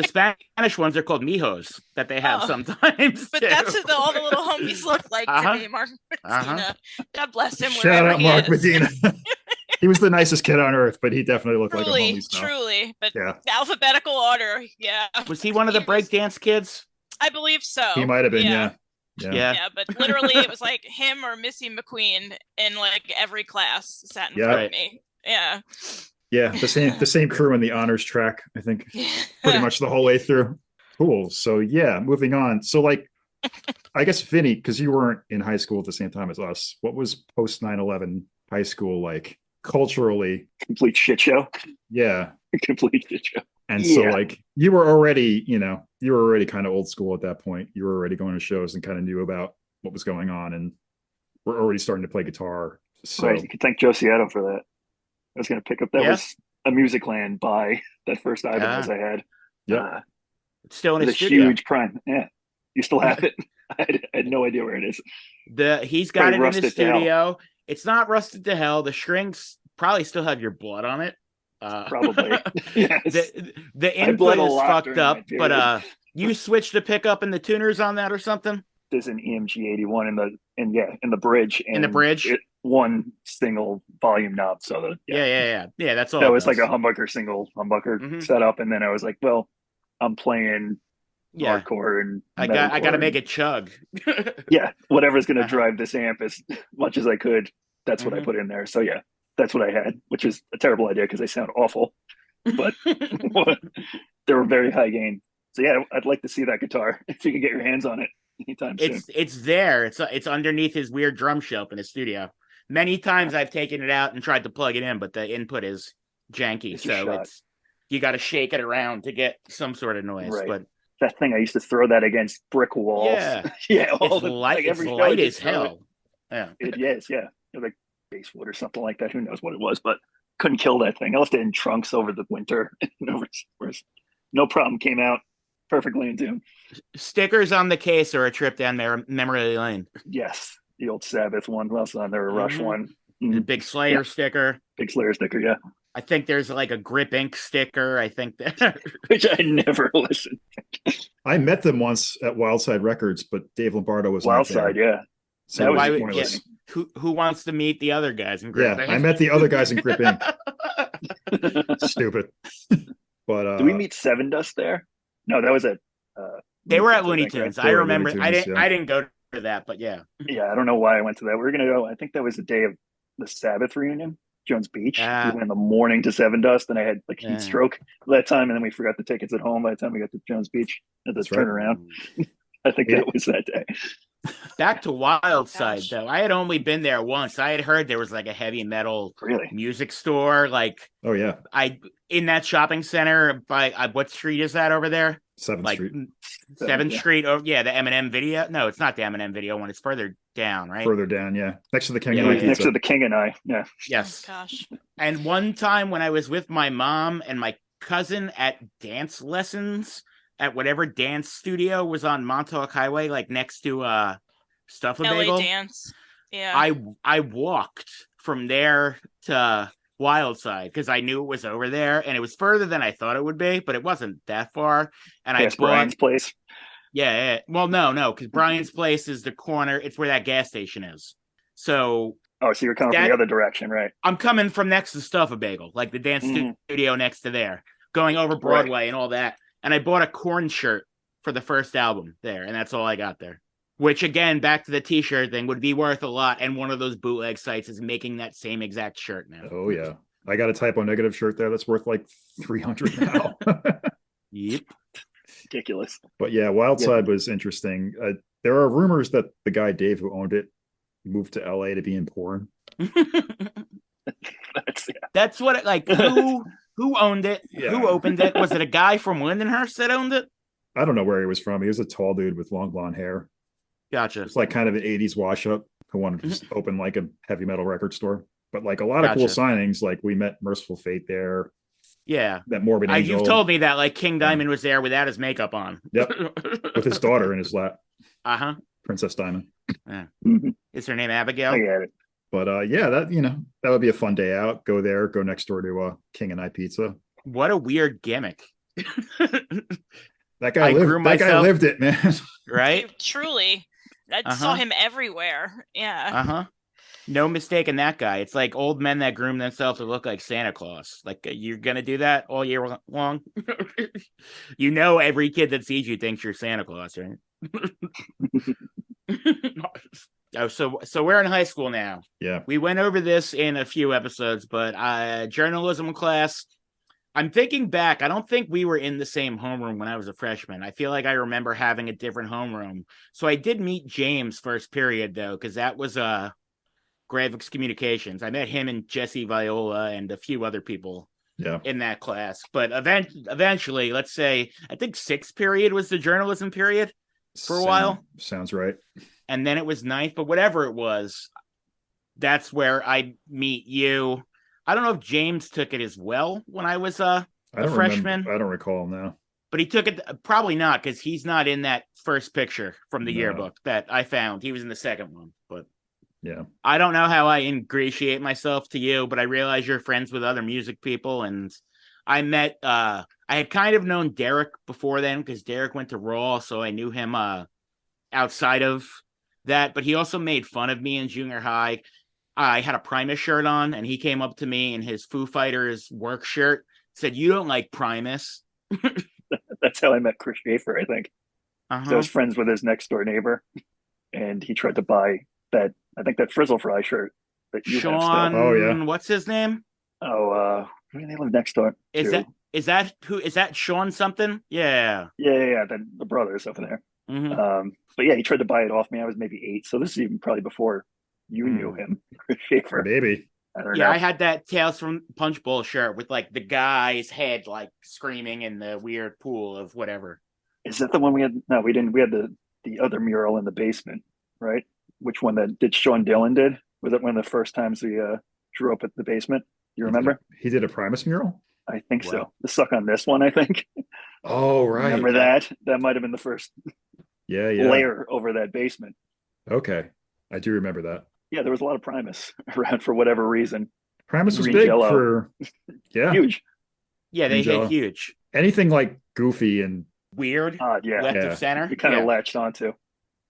are called mijos that they have sometimes. But that's what all the little homies look like to me. Mark Medina. God bless him. Shout out Mark Medina. He was the nicest kid on earth, but he definitely looked like a homie now. Truly. But the alphabetical order, Was he one of the breakdance kids? I believe so. He might have been, yeah. Yeah, but literally it was like him or Missy McQueen in like every class sat in front of me. Yeah. Yeah, the same crew in the honors track, I think, pretty much the whole way through. Cool. So yeah, moving on. So like, I guess Vinny, because you weren't in high school at the same time as us, what was post 9/11 high school like culturally? Complete shit show. Yeah. Complete shit show. And so like you were already kind of old school at that point. You were already going to shows and kind of knew about what was going on, and we're already starting to play guitar. So right, you could thank Josiato for that. I was going to pick up was a Musicland by that first Ibanez I had. Yeah, it's still in his studio. Huge prime. Yeah, you still have it. I had no idea where it is. He's got it in his studio. It's not rusted to hell. The strings probably still have your blood on it. Probably. Yes. The input is fucked up, but you switched the pickup and the tuners on that or something. There's an EMG 81 in the bridge. In the bridge. One single volume knob. So yeah. That's all. That was like a humbucker single setup, and then I was like, well, I'm playing hardcore, and I got to make it chug. Yeah, whatever's going to drive this amp as much as I could. That's what I put in there. So yeah, that's what I had, which is a terrible idea because they sound awful, but they were very high gain. So yeah, I'd like to see that guitar if you can get your hands on it anytime soon. It's there. It's underneath his weird drum shelf in his studio. Many times I've taken it out and tried to plug it in, but the input is janky. So you got to shake it around to get some sort of noise. Right. But that thing, I used to throw that against brick walls. Yeah. It's light as hell. Yeah. It is. Yeah. Like basswood or something like that. Who knows what it was, but couldn't kill that thing. I left it in trunks over the winter. No problem. Came out perfectly in tune. Stickers on the case or a trip down memory lane. Yes. The old Sabbath one was on there, a Rush one. The big Slayer sticker. Big Slayer sticker, yeah. I think there's like a Grip Ink sticker. I think that which I never listened to. I met them once at Wildside Records, but Dave Lombardo was Wildside, yeah. So that was pointless. Who wants to meet the other guys in Grip Ink? I met the other guys in Grip Ink. Stupid. But did we meet Seven Dust there? No, that was at they were at Looney Tunes. I remember. I didn't go to that, but yeah. Yeah, I don't know why I went to that. We were gonna go. I think that was the day of the Sabbath reunion, Jones Beach. We went in the morning to Seven Dust, and I had like heat stroke that time, and then we forgot the tickets at home by the time we got to Jones Beach at the turnaround. I think that was that day. Back to Wildside, Gosh. though. I had only been there once. I had heard there was like a heavy metal music store. Like, oh yeah, in that shopping center by what street is that over there? 7th Street. 7th Street. Oh yeah, the M&M Video. No, it's not the M&M Video one. It's further down, right? Further down, yeah, next to the King and I. Next to the King and I. Yeah. Yes. Oh, gosh. And one time when I was with my mom and my cousin at dance lessons at whatever dance studio was on Montauk Highway, like next to Stuff a Bagel. LA Dance. Yeah. I walked from there to Wildside because I knew it was over there, and it was further than I thought it would be, but it wasn't that far. And I bought Brian's place. Yeah. Well, no, because Brian's place is the corner. It's where that gas station is. So. Oh, so you're coming from the other direction, right? I'm coming from next to Stuff a Bagel, like the dance studio next to there, going over Broadway and all that. And I bought a Korn shirt for the first album there, and that's all I got there. Which, again, back to the T-shirt thing, would be worth a lot. And one of those bootleg sites is making that same exact shirt now. Oh, yeah. I got a Typo Negative shirt there that's worth like $300 now. Yep. Ridiculous. But yeah, Wildside was interesting. There are rumors that the guy Dave who owned it moved to LA to be in porn. That's what it like. Who owned it? Yeah. Who opened it? Was it a guy from Lindenhurst that owned it? I don't know where he was from. He was a tall dude with long blonde hair. Gotcha. It's like kind of an 80s wash up who wanted to just open like a heavy metal record store. But like a lot of cool signings. Like we met Merciful Fate there. Yeah. That Morbid Angel. You've told me that like King Diamond was there without his makeup on. Yep. With his daughter in his lap. Uh-huh. Princess Diamond. Yeah. Is her name Abigail? I get it. But yeah, that would be a fun day out. Go there, go next door to King and I Pizza. What a weird gimmick. That guy lived it, man. Right? Truly. I saw him everywhere. Yeah. Uh-huh. No mistaking that guy. It's like old men that groom themselves to look like Santa Claus. Like, you're going to do that all year long? Every kid that sees you thinks you're Santa Claus, right? So we're in high school now. Yeah. We went over this in a few episodes, but journalism class, I'm thinking back, I don't think we were in the same homeroom when I was a freshman. I feel like I remember having a different homeroom. So I did meet James first period, though, because that was graphics communications. I met him and Jesse Viola and a few other people in that class. But eventually, let's say, I think 6th period was the journalism period for a while. Sounds right. And then it was 9th, but whatever it was, that's where I meet you. I don't know if James took it as well when I was a freshman. I don't recall now. But he took it, probably not, because he's not in that first picture from the yearbook that I found. He was in the second one. But yeah, I don't know how I ingratiate myself to you, but I realize you're friends with other music people. And I met, I had kind of known Derek before then, because Derek went to Raw, so I knew him outside of that. But he also made fun of me in junior high. I had a Primus shirt on, and he came up to me in his Foo Fighters work shirt, said, "You don't like Primus." That's how I met Chris Schaefer, I think. So I was friends with his next door neighbor, and he tried to buy that Frizzle Fry shirt that you have still. Oh yeah, what's his name? Oh, they live next door. Is that Sean something? Yeah. The brothers over there. Mm-hmm. But yeah, he tried to buy it off me. I was maybe 8, so this is even probably before you knew him, Chris Schaefer. Maybe. I don't know. I had that Tales from Punch Bowl shirt with like the guy's head like screaming in the weird pool of whatever. Is that the one we had? No, we didn't. We had the other mural in the basement, right? Which one did Sean Dillon did? Was it one of the first times we drew up at the basement? You remember? He did a Primus mural? I think so. The Suck on This one, I think. Oh, right. Remember that? That might have been the first layer over that basement. Okay. I do remember that. Yeah, there was a lot of Primus around for whatever reason. Primus was big for huge. Yeah, they hit huge. Anything like goofy and weird, left of center. You kind of latched onto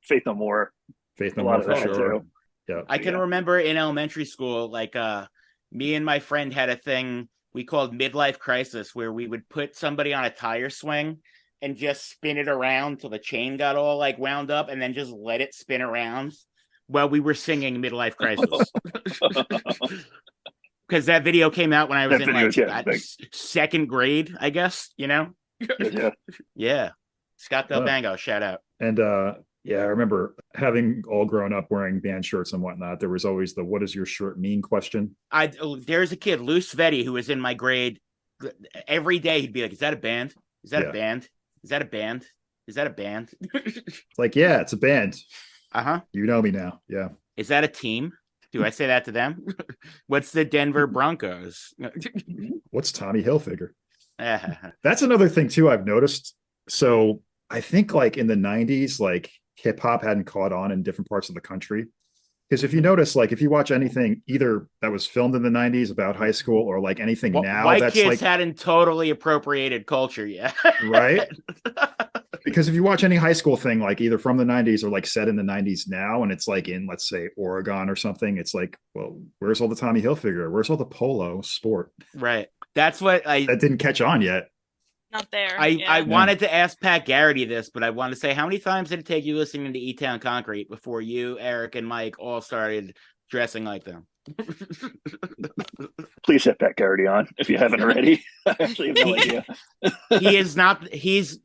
Faith No More. Faith No More for sure. Yeah, I can remember in elementary school, like me and my friend had a thing we called midlife crisis, where we would put somebody on a tire swing and just spin it around till the chain got all like wound up, and then just let it spin around while we were singing Midlife Crisis. Because that video came out when I was in second grade, I guess, Yeah. Yeah. Scott Del Bango, shout out. And Yeah, I remember having all grown up wearing band shirts and whatnot. There was always the "What does your shirt mean?" question. There's a kid, Lou Sveti, who was in my grade. Every day he'd be like, "Is that a band? Is that a band? Is that a band? Is that a band?" It's like, yeah, it's a band. Uh-huh. You know me now. Yeah. Is that a team? Do I say that to them? What's the Denver Broncos? What's Tommy Hilfiger? That's another thing too I've noticed. So I think like in the 90s, like hip hop hadn't caught on in different parts of the country. Because if you notice, like if you watch anything either that was filmed in the 90s about high school or like anything now white that's kids like hadn't totally appropriated culture yet. Right? Because if you watch any high school thing like either from the 90s or like set in the 90s now and it's like in let's say Oregon or something, it's like, well, where's all the Tommy Hilfiger? Where's all the polo sport? Right. That's what that didn't catch on yet. Not there. I wanted to ask Pat Garrity this, but I want to say, how many times did it take you listening to E-Town Concrete before you, Eric, and Mike all started dressing like them? Please have Pat Garrity on if you haven't already. I actually have no idea. He is not. He's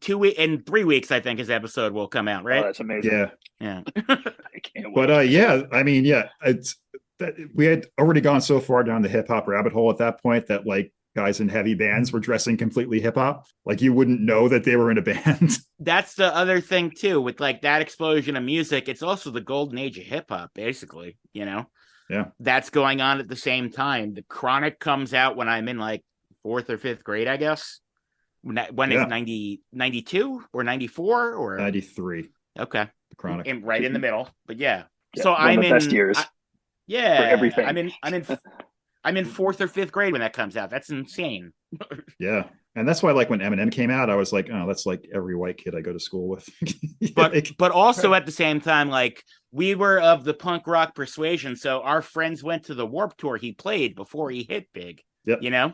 2 weeks in 3 weeks. I think his episode will come out. Right? Oh, that's amazing. Yeah. I can't wait. But yeah, I mean, yeah, it's that we had already gone so far down the hip hop rabbit hole at that point that like guys in heavy bands were dressing completely hip hop. Like you wouldn't know that they were in a band. That's the other thing too, with like that explosion of music. It's also the golden age of hip hop, basically. You know. Yeah. That's going on at the same time. The Chronic comes out when I'm in like 4th or 5th grade, I guess. When is 92 or 94 or 93? Okay. The Chronic. Right in the middle. But yeah. Yeah, so I'm in best years. For everything. I'm in 4th or 5th grade when that comes out. That's insane. Yeah. And that's why like when Eminem came out, I was like, oh, that's like every white kid I go to school with. but also at the same time, like we were of the punk rock persuasion. So our friends went to the Warped Tour he played before he hit big. Yep. You know?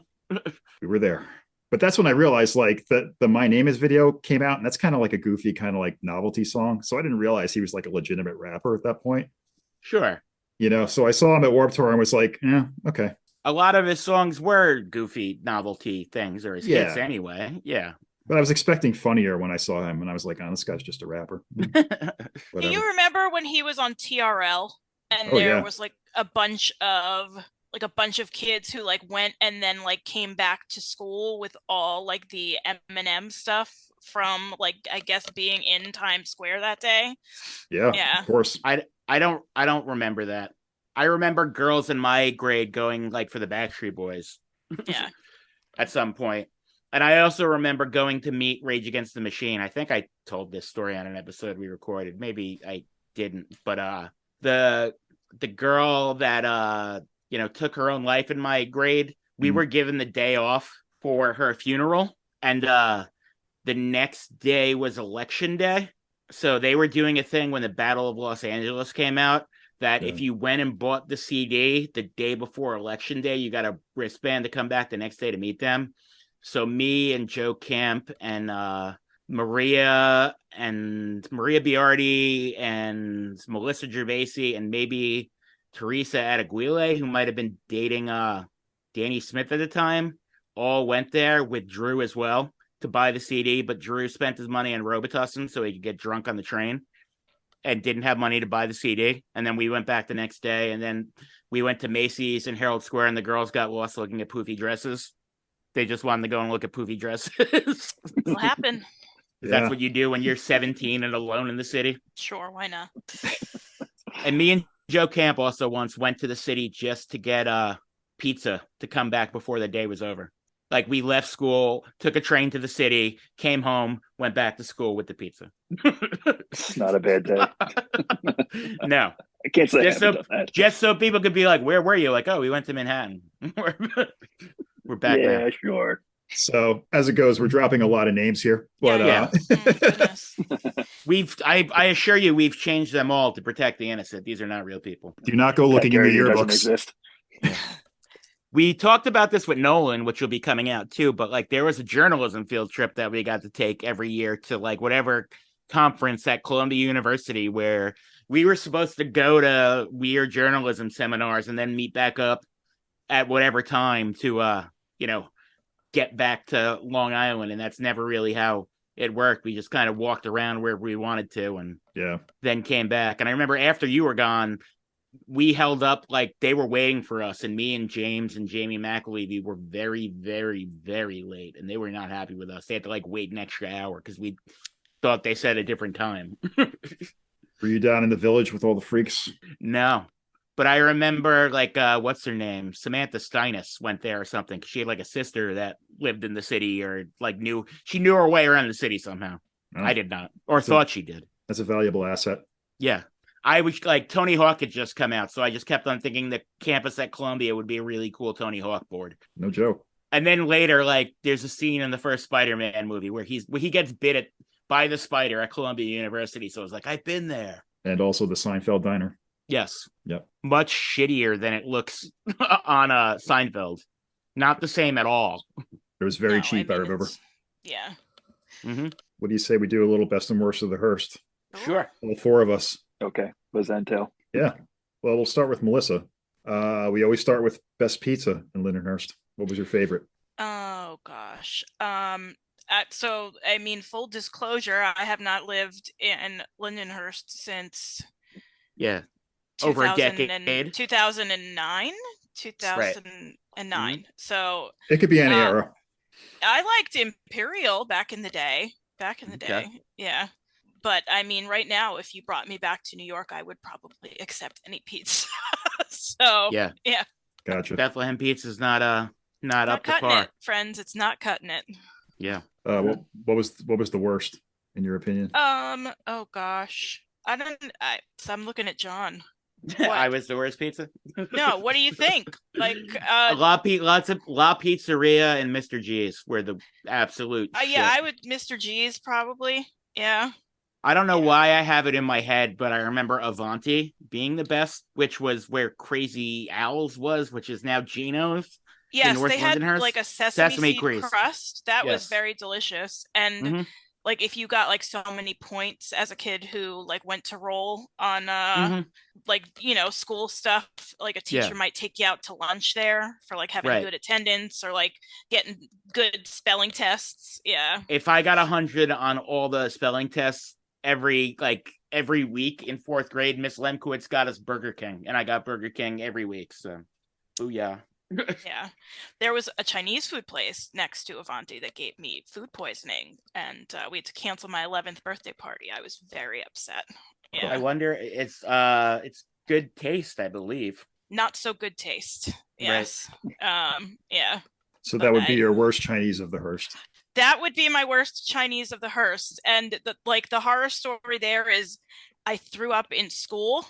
We were there. But that's when I realized like that the My Name Is video came out, and that's kind of like a goofy kind of like novelty song. So I didn't realize he was like a legitimate rapper at that point. Sure. You know, so I saw him at Warped Tour and was like, yeah, okay. A lot of his songs were goofy novelty things, or his hits anyway. Yeah. But I was expecting funnier when I saw him, and I was like, oh, this guy's just a rapper. Do you remember when he was on TRL and there was like a bunch of kids who like went and then like came back to school with all like the Eminem stuff from like I guess being in Times Square that day? Yeah. Of course. I don't remember that. I remember girls in my grade going like for the Backstreet Boys. Yeah. At some point. And I also remember going to meet Rage Against the Machine. I think I told this story on an episode we recorded. Maybe I didn't. But the girl that took her own life in my grade, we were given the day off for her funeral. And the next day was election day. So they were doing a thing when the Battle of Los Angeles came out that if you went and bought the CD the day before election day, you got a wristband to come back the next day to meet them. So me and Joe Camp and Maria Biardi and Melissa Gervasi and maybe Teresa Adeguile, who might have been dating Danny Smith at the time, all went there with Drew as well to buy the CD, but Drew spent his money on Robitussin so he could get drunk on the train and didn't have money to buy the CD. And then we went back the next day, and then we went to Macy's and Herald Square, and the girls got lost looking at poofy dresses. They just wanted to go and look at poofy dresses. It'll happen. That's what you do when you're 17 and alone in the city. Sure, why not? And me and Joe Camp also once went to the city just to get pizza to come back before the day was over. Like we left school, took a train to the city, came home, went back to school with the pizza. It's not a bad day. No. I can't say that. Just so people could be like, where were you? Like, oh, we went to Manhattan. We're back now. Yeah, sure. So as it goes, we're dropping a lot of names here. But I assure you, we've changed them all to protect the innocent. These are not real people. Do not go looking in the yearbooks. We talked about this with Nolan, which will be coming out too, but like there was a journalism field trip that we got to take every year to like whatever conference at Columbia University where we were supposed to go to weird journalism seminars and then meet back up at whatever time to get back to Long Island. And that's never really how it worked. We just kind of walked around wherever we wanted to, and then came back. And I remember after you were gone, we held up like they were waiting for us, and me and James and Jamie McAlevey were very, very, very late, and they were not happy with us. They had to like wait an extra hour because we thought they said a different time. Were you down in the village with all the freaks? No, but I remember like what's her name, Samantha Steinis went there or something. She had like a sister that lived in the city, or like knew her way around the city somehow. Oh. I did not, or thought she did. That's a valuable asset. Yeah. I was like, Tony Hawk had just come out, so I just kept on thinking the campus at Columbia would be a really cool Tony Hawk board. No joke. And then later, like, there's a scene in the first Spider-Man movie where he gets bit by the spider at Columbia University. So I was like, I've been there. And also the Seinfeld diner. Yes. Yep. Much shittier than it looks on Seinfeld. Not the same at all. It was very cheap, I remember. Yeah. Mm-hmm. What do you say we do a little best and worst of the Hearst? Sure. All four of us. Okay. What does that entail? Yeah. Well, we'll start with Melissa. We always start with best pizza in Lindenhurst. What was your favorite? Oh, gosh. So, I mean, full disclosure, I have not lived in Lindenhurst since... over a decade. 2009? 2009. Mm-hmm. So... It could be any era. I liked Imperial back in the day. Yeah. But I mean, right now, if you brought me back to New York, I would probably accept any pizza. So yeah. Gotcha. Bethlehem pizza's not up to par, friends. It's not cutting it. Yeah. What was the worst in your opinion? Oh gosh, I'm looking at John. I was the worst pizza. No, what do you think? Like La Pizzeria and Mr. G's were the absolute. Yeah, I would Mr. G's probably. Yeah. I don't know why I have it in my head, but I remember Avanti being the best, which was where Crazy Owls was, which is now Gino's. Yes, they had like a sesame seed crust. That was very delicious. And like if you got like so many points as a kid who like went to roll on like, you know, school stuff, like a teacher might take you out to lunch there for like having good attendance or like getting good spelling tests. Yeah. If I got 100 on all the spelling tests every week in fourth grade, Miss Lemkowitz got us Burger King, and I got Burger King every week. So, booyah. Yeah, there was a Chinese food place next to Avanti that gave me food poisoning, and we had to cancel my 11th birthday party. I was very upset. Yeah, I wonder, it's good taste, I believe. Not so good taste. Yes. Right. Yeah. So that would be your worst Chinese of the Hearst. That would be my worst Chinese of the Hearst, and the horror story there is I threw up in school,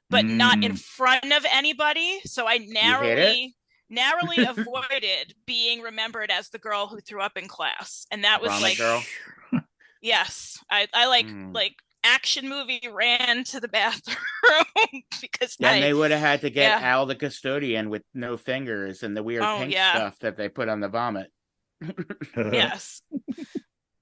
but not in front of anybody. So I narrowly avoided being remembered as the girl who threw up in class, and that was like girl. Yes, I like action movie ran to the bathroom because they would have had to get Al the custodian with no fingers and the weird pink stuff that they put on the vomit. Yes.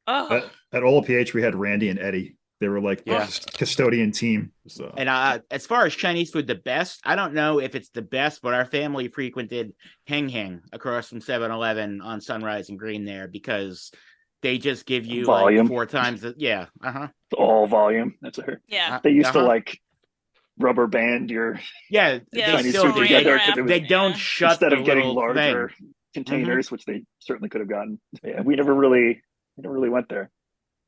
At Ola PH we had Randy and Eddie. They were like custodian team. So. And as far as Chinese food, the best, I don't know if it's the best, but our family frequented Heng Heng across from 7-Eleven on Sunrise and Green there because they just give you volume. Like 4 times. All volume. That's her. Yeah. They used to like rubber band your Chinese food together. They don't shut instead of getting larger containers, which they certainly could have gotten. Yeah, we never really went there.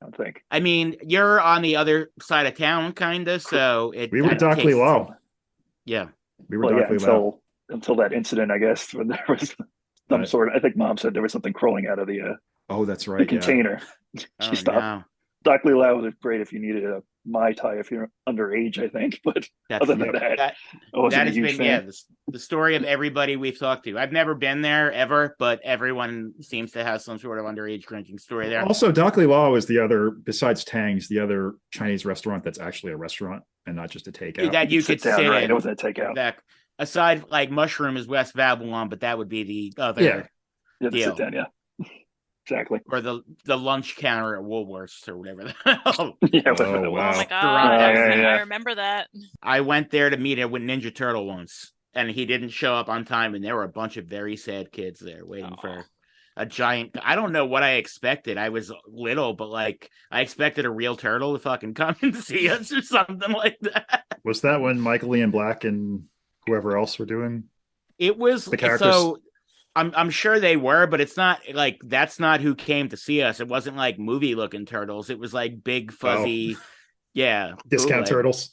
I don't think. I mean, you're on the other side of town, kind of. So we were Dockley Low. Yeah, we were Dockley Low until that incident, I guess, when there was some sort. I think Mom said there was something crawling out of the. Oh, that's right. The container. She stopped. No. Dockley Low was great if you needed a Mai Tai if you're underage, I think. But other than that has been the story of everybody we've talked to. I've never been there ever, but everyone seems to have some sort of underage drinking story there. Also, Dockley Law is the other, besides Tang's, the other Chinese restaurant that's actually a restaurant and not just a takeout. That you could sit right? in. It wasn't a takeout. Aside, like Mushroom is West Babylon, but that would be the other deal. Sit down, Exactly. Or the lunch counter at Woolworths or whatever the hell. Oh my god. I remember that. I went there to meet a Ninja Turtle once, and he didn't show up on time, and there were a bunch of very sad kids there waiting for a giant. I don't know what I expected. I was little, but like I expected a real turtle to fucking come and see us or something like that. Was that when Michael Ian Black and whoever else were doing? It was the characters. So I'm sure they were, but it's not like that's not who came to see us. It wasn't like movie looking turtles. It was like big fuzzy, discount turtles.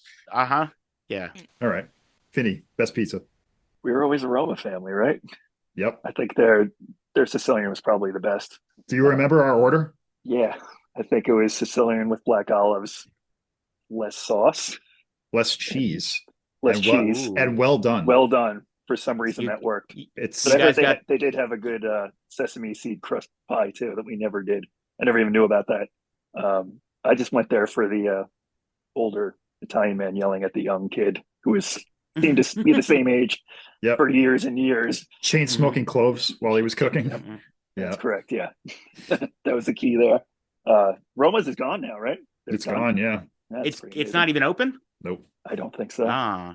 Yeah. All right, Vinny, best pizza. We were always a Roma family, right? Yep. I think their Sicilian was probably the best. Do you remember our order? Yeah, I think it was Sicilian with black olives, less sauce, less cheese, less cheese, and well done. Well done. For some reason, that worked. They did have a good sesame seed crust pie too that we never did. I never even knew about that. I just went there for the older Italian man yelling at the young kid who seemed to be the same age for years and years. Chain smoking cloves while he was cooking. That's correct. Yeah, that was the key there. Roma's is gone now, right? It's gone. Yeah, it's not even open. Nope, I don't think so.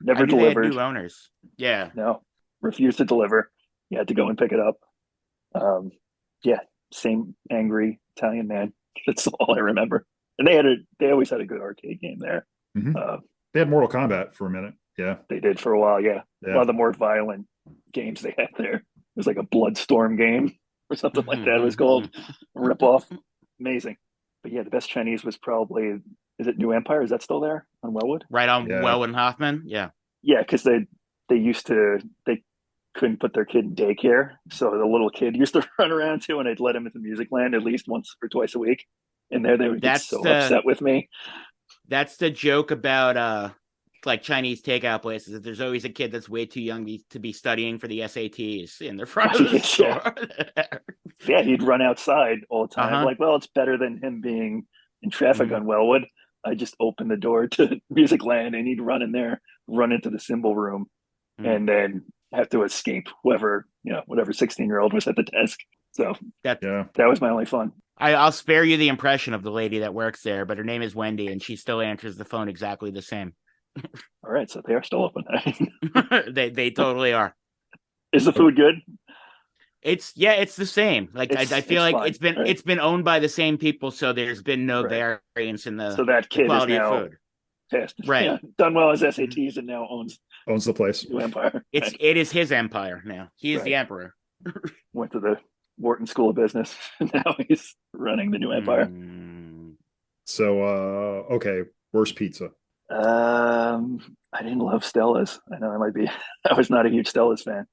Never delivered. New owners. Yeah, no, refused to deliver. You had to go and pick it up. Same angry Italian man. That's all I remember. And they always had a good arcade game there. Mm-hmm. They had Mortal Kombat for a minute. Yeah, they did for a while. Yeah. A lot of the more violent games they had there. It was like a Bloodstorm game or something like that. It was called a ripoff. Amazing. But yeah, the best Chinese was probably, is it New Empire? Is that still there on Wellwood? Right on Wellwood Hoffman. Yeah. Yeah, because they couldn't put their kid in daycare, so the little kid used to run around too, and I'd let him into Music Land at least once or twice a week. And there they would get so upset with me. That's the joke about like Chinese takeout places. That there's always a kid that's way too young to be studying for the SATs in the front of the store. Yeah, he'd run outside all the time. Like, well, it's better than him being in traffic on Wellwood. I just opened the door to Music Land, and he'd run in there, run into the symbol room, and then have to escape whatever 16-year-old was at the desk. So that was my only fun. I'll spare you the impression of the lady that works there, but her name is Wendy, and she still answers the phone exactly the same. All right, so they are still open. They totally are. Is the food good? It's the same. Like I feel like fine, it's been owned by the same people, so there's been no variance in the that kid quality is now of food. Passed. Right, done well as SATs and now owns the place. New Empire. It is his empire now. He is the emperor. Went to the Wharton School of Business, and now he's running the New Empire. So okay, worst pizza. I didn't love Stella's. I know I was not a huge Stella's fan.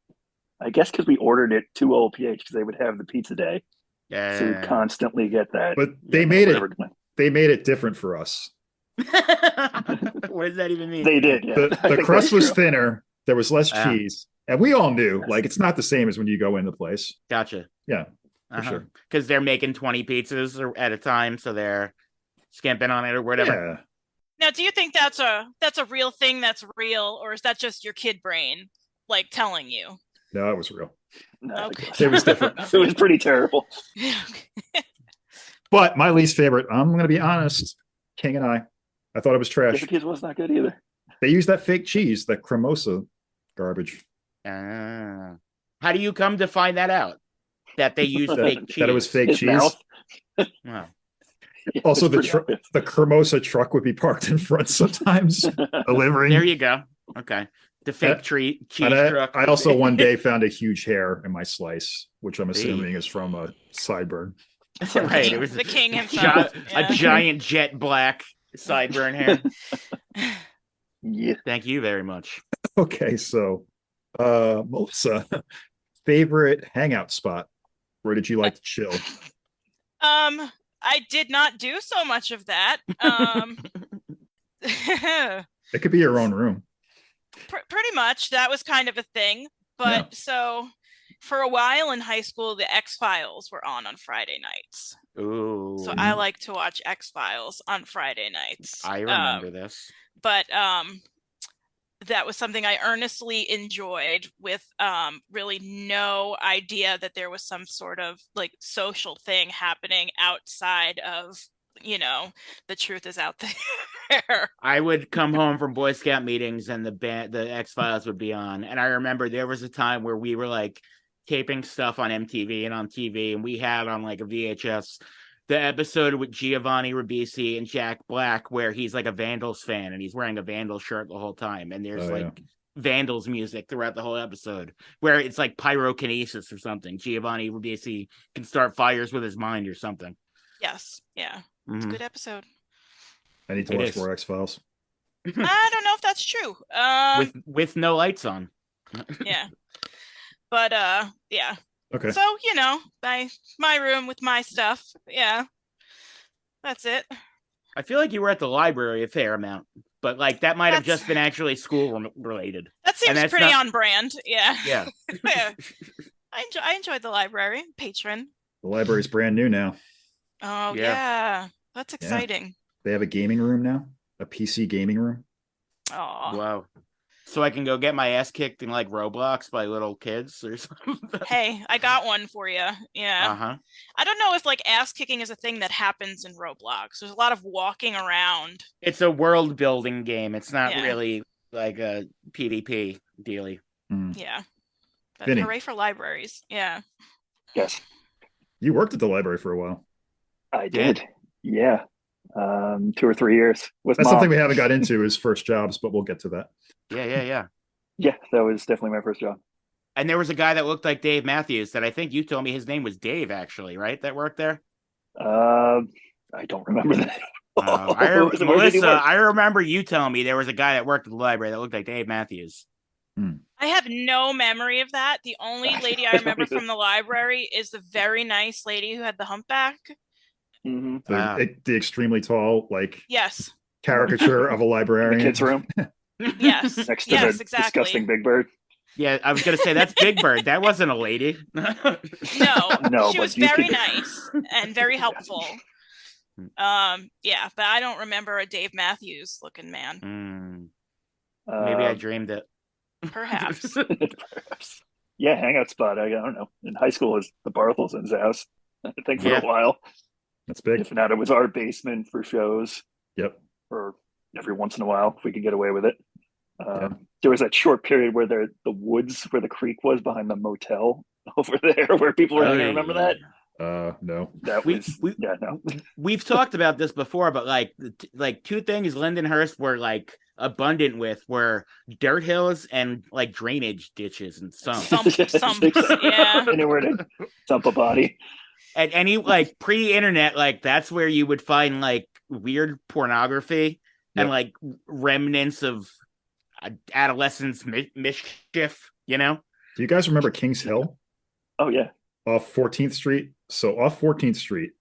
I guess because we ordered it to OPH because they would have the pizza day. Yeah. So we'd constantly get that. But they made it different for us. What does that even mean? They did. Yeah. The crust was thinner. There was less cheese. And we all knew, like, it's not the same as when you go in the place. Gotcha. Yeah, for sure. Because they're making 20 pizzas at a time, so they're skimping on it or whatever. Yeah. Now, do you think that's a real thing that's real, or is that just your kid brain, like, telling you? No, it was real. No, okay. It was different. It was pretty terrible. But my least favorite, I'm going to be honest, King and I thought it was trash. The kids was not good either. They used that fake cheese, that cremosa garbage. How do you come to find that out? That they used fake cheese? That it was fake cheese? Wow. Also, the cremosa truck would be parked in front sometimes, delivering. There you go. Okay. The fake cheese truck. I also one day found a huge hair in my slice, which I'm assuming is from a sideburn. Right. It was the king himself. A giant jet black sideburn hair. Yeah. Thank you very much. Okay, so Melissa, favorite hangout spot? Where did you like to chill? I did not do so much of that. It could be your own room. Pretty much. That was kind of a thing. But so for a while in high school, the X-Files were on Friday nights. Ooh. So I like to watch X-Files on Friday nights. I remember this. But that was something I earnestly enjoyed with really no idea that there was some sort of like social thing happening outside of, the truth is out there. I would come home from Boy Scout meetings and the X-Files would be on. And I remember there was a time where we were like taping stuff on MTV and on TV, and we had on like a VHS the episode with Giovanni Ribisi and Jack Black where he's like a Vandals fan and he's wearing a Vandals shirt the whole time, and there's Vandals music throughout the whole episode where it's like pyrokinesis or something. Giovanni Ribisi can start fires with his mind or something. Yes, yeah, it's a good episode. I need to watch more X-Files. I don't know if that's true. With no lights on. Yeah. But yeah. Okay. So, my room with my stuff. Yeah. That's it. I feel like you were at the library a fair amount, but like that might have just been actually school related. That seems pretty on brand. Yeah. Yeah. Yeah. I enjoyed the library. Patron. The library's brand new now. Oh yeah. That's exciting. Yeah. They have a gaming room now. A PC gaming room. Oh wow! So I can go get my ass kicked in like Roblox by little kids or something. Hey, I got one for you. Yeah. I don't know if like ass kicking is a thing that happens in Roblox. There's a lot of walking around. It's a world building game. It's not really like a PvP dealy. Yeah. But Vinny. Hooray for libraries. Yeah. Yes. You worked at the library for a while. I did. Yeah. 2 or 3 years with That's Mom. something we haven't got into is first jobs, but we'll get to that. Yeah. Yeah, that was definitely my first job. And there was a guy that looked like Dave Matthews that I think you told me his name was Dave, actually, right? That worked there? I don't remember that. Melissa, I remember you telling me there was a guy that worked at the library that looked like Dave Matthews. I have no memory of that. The only lady I remember from the library is the very nice lady who had the humpback. Mm-hmm. The extremely tall, like yes, caricature of a librarian. The kids' room. Yes, next to the disgusting Big Bird. Yeah, I was gonna say that's Big Bird. That wasn't a lady. No, she was very nice and very helpful. Yeah, but I don't remember a Dave Matthews looking man. Maybe I dreamed it. Perhaps. Perhaps. Yeah, hangout spot. I don't know. In high school, was the Barthelsons' house. I think for a while. That's big. If not, it was our basement for shows. Yep. Or every once in a while, if we could get away with it. There was that short period where the woods where the creek was behind the motel over there, where people were going to remember that. No. That no. We've talked about this before, but like two things Lindenhurst were like abundant with were dirt hills and like drainage ditches and sumps. Yeah. Anywhere to dump a body. At any like pre-internet, like that's where you would find like weird pornography and like remnants of adolescence mischief, Do you guys remember Kings Hill? Oh yeah. Off 14th Street. So off 14th Street,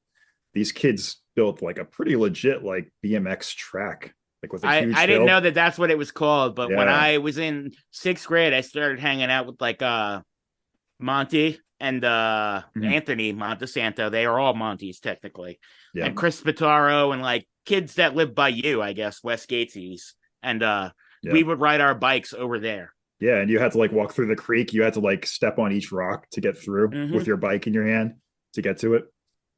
these kids built like a pretty legit like BMX track. Like with a huge I didn't know that that's what it was called, but when I was in 6th grade, I started hanging out with like Monty and Anthony Montesanto. They are all Monties technically. Yeah. And Chris Spataro and like kids that live by you, I guess, West Gatesies. And we would ride our bikes over there. Yeah, and you had to like walk through the creek. You had to like step on each rock to get through with your bike in your hand to get to it.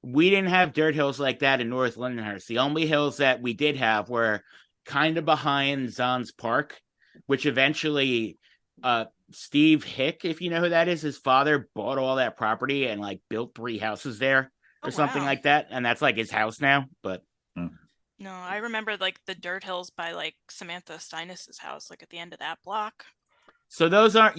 We didn't have dirt hills like that in North Lindenhurst. The only hills that we did have were kind of behind Zahn's Park, which eventually Steve Hick, if you know who that is, his father bought all that property and like built 3 houses there or something like that. And that's like his house now. But no, I remember like the dirt hills by like Samantha Steinis's house, like at the end of that block. So those are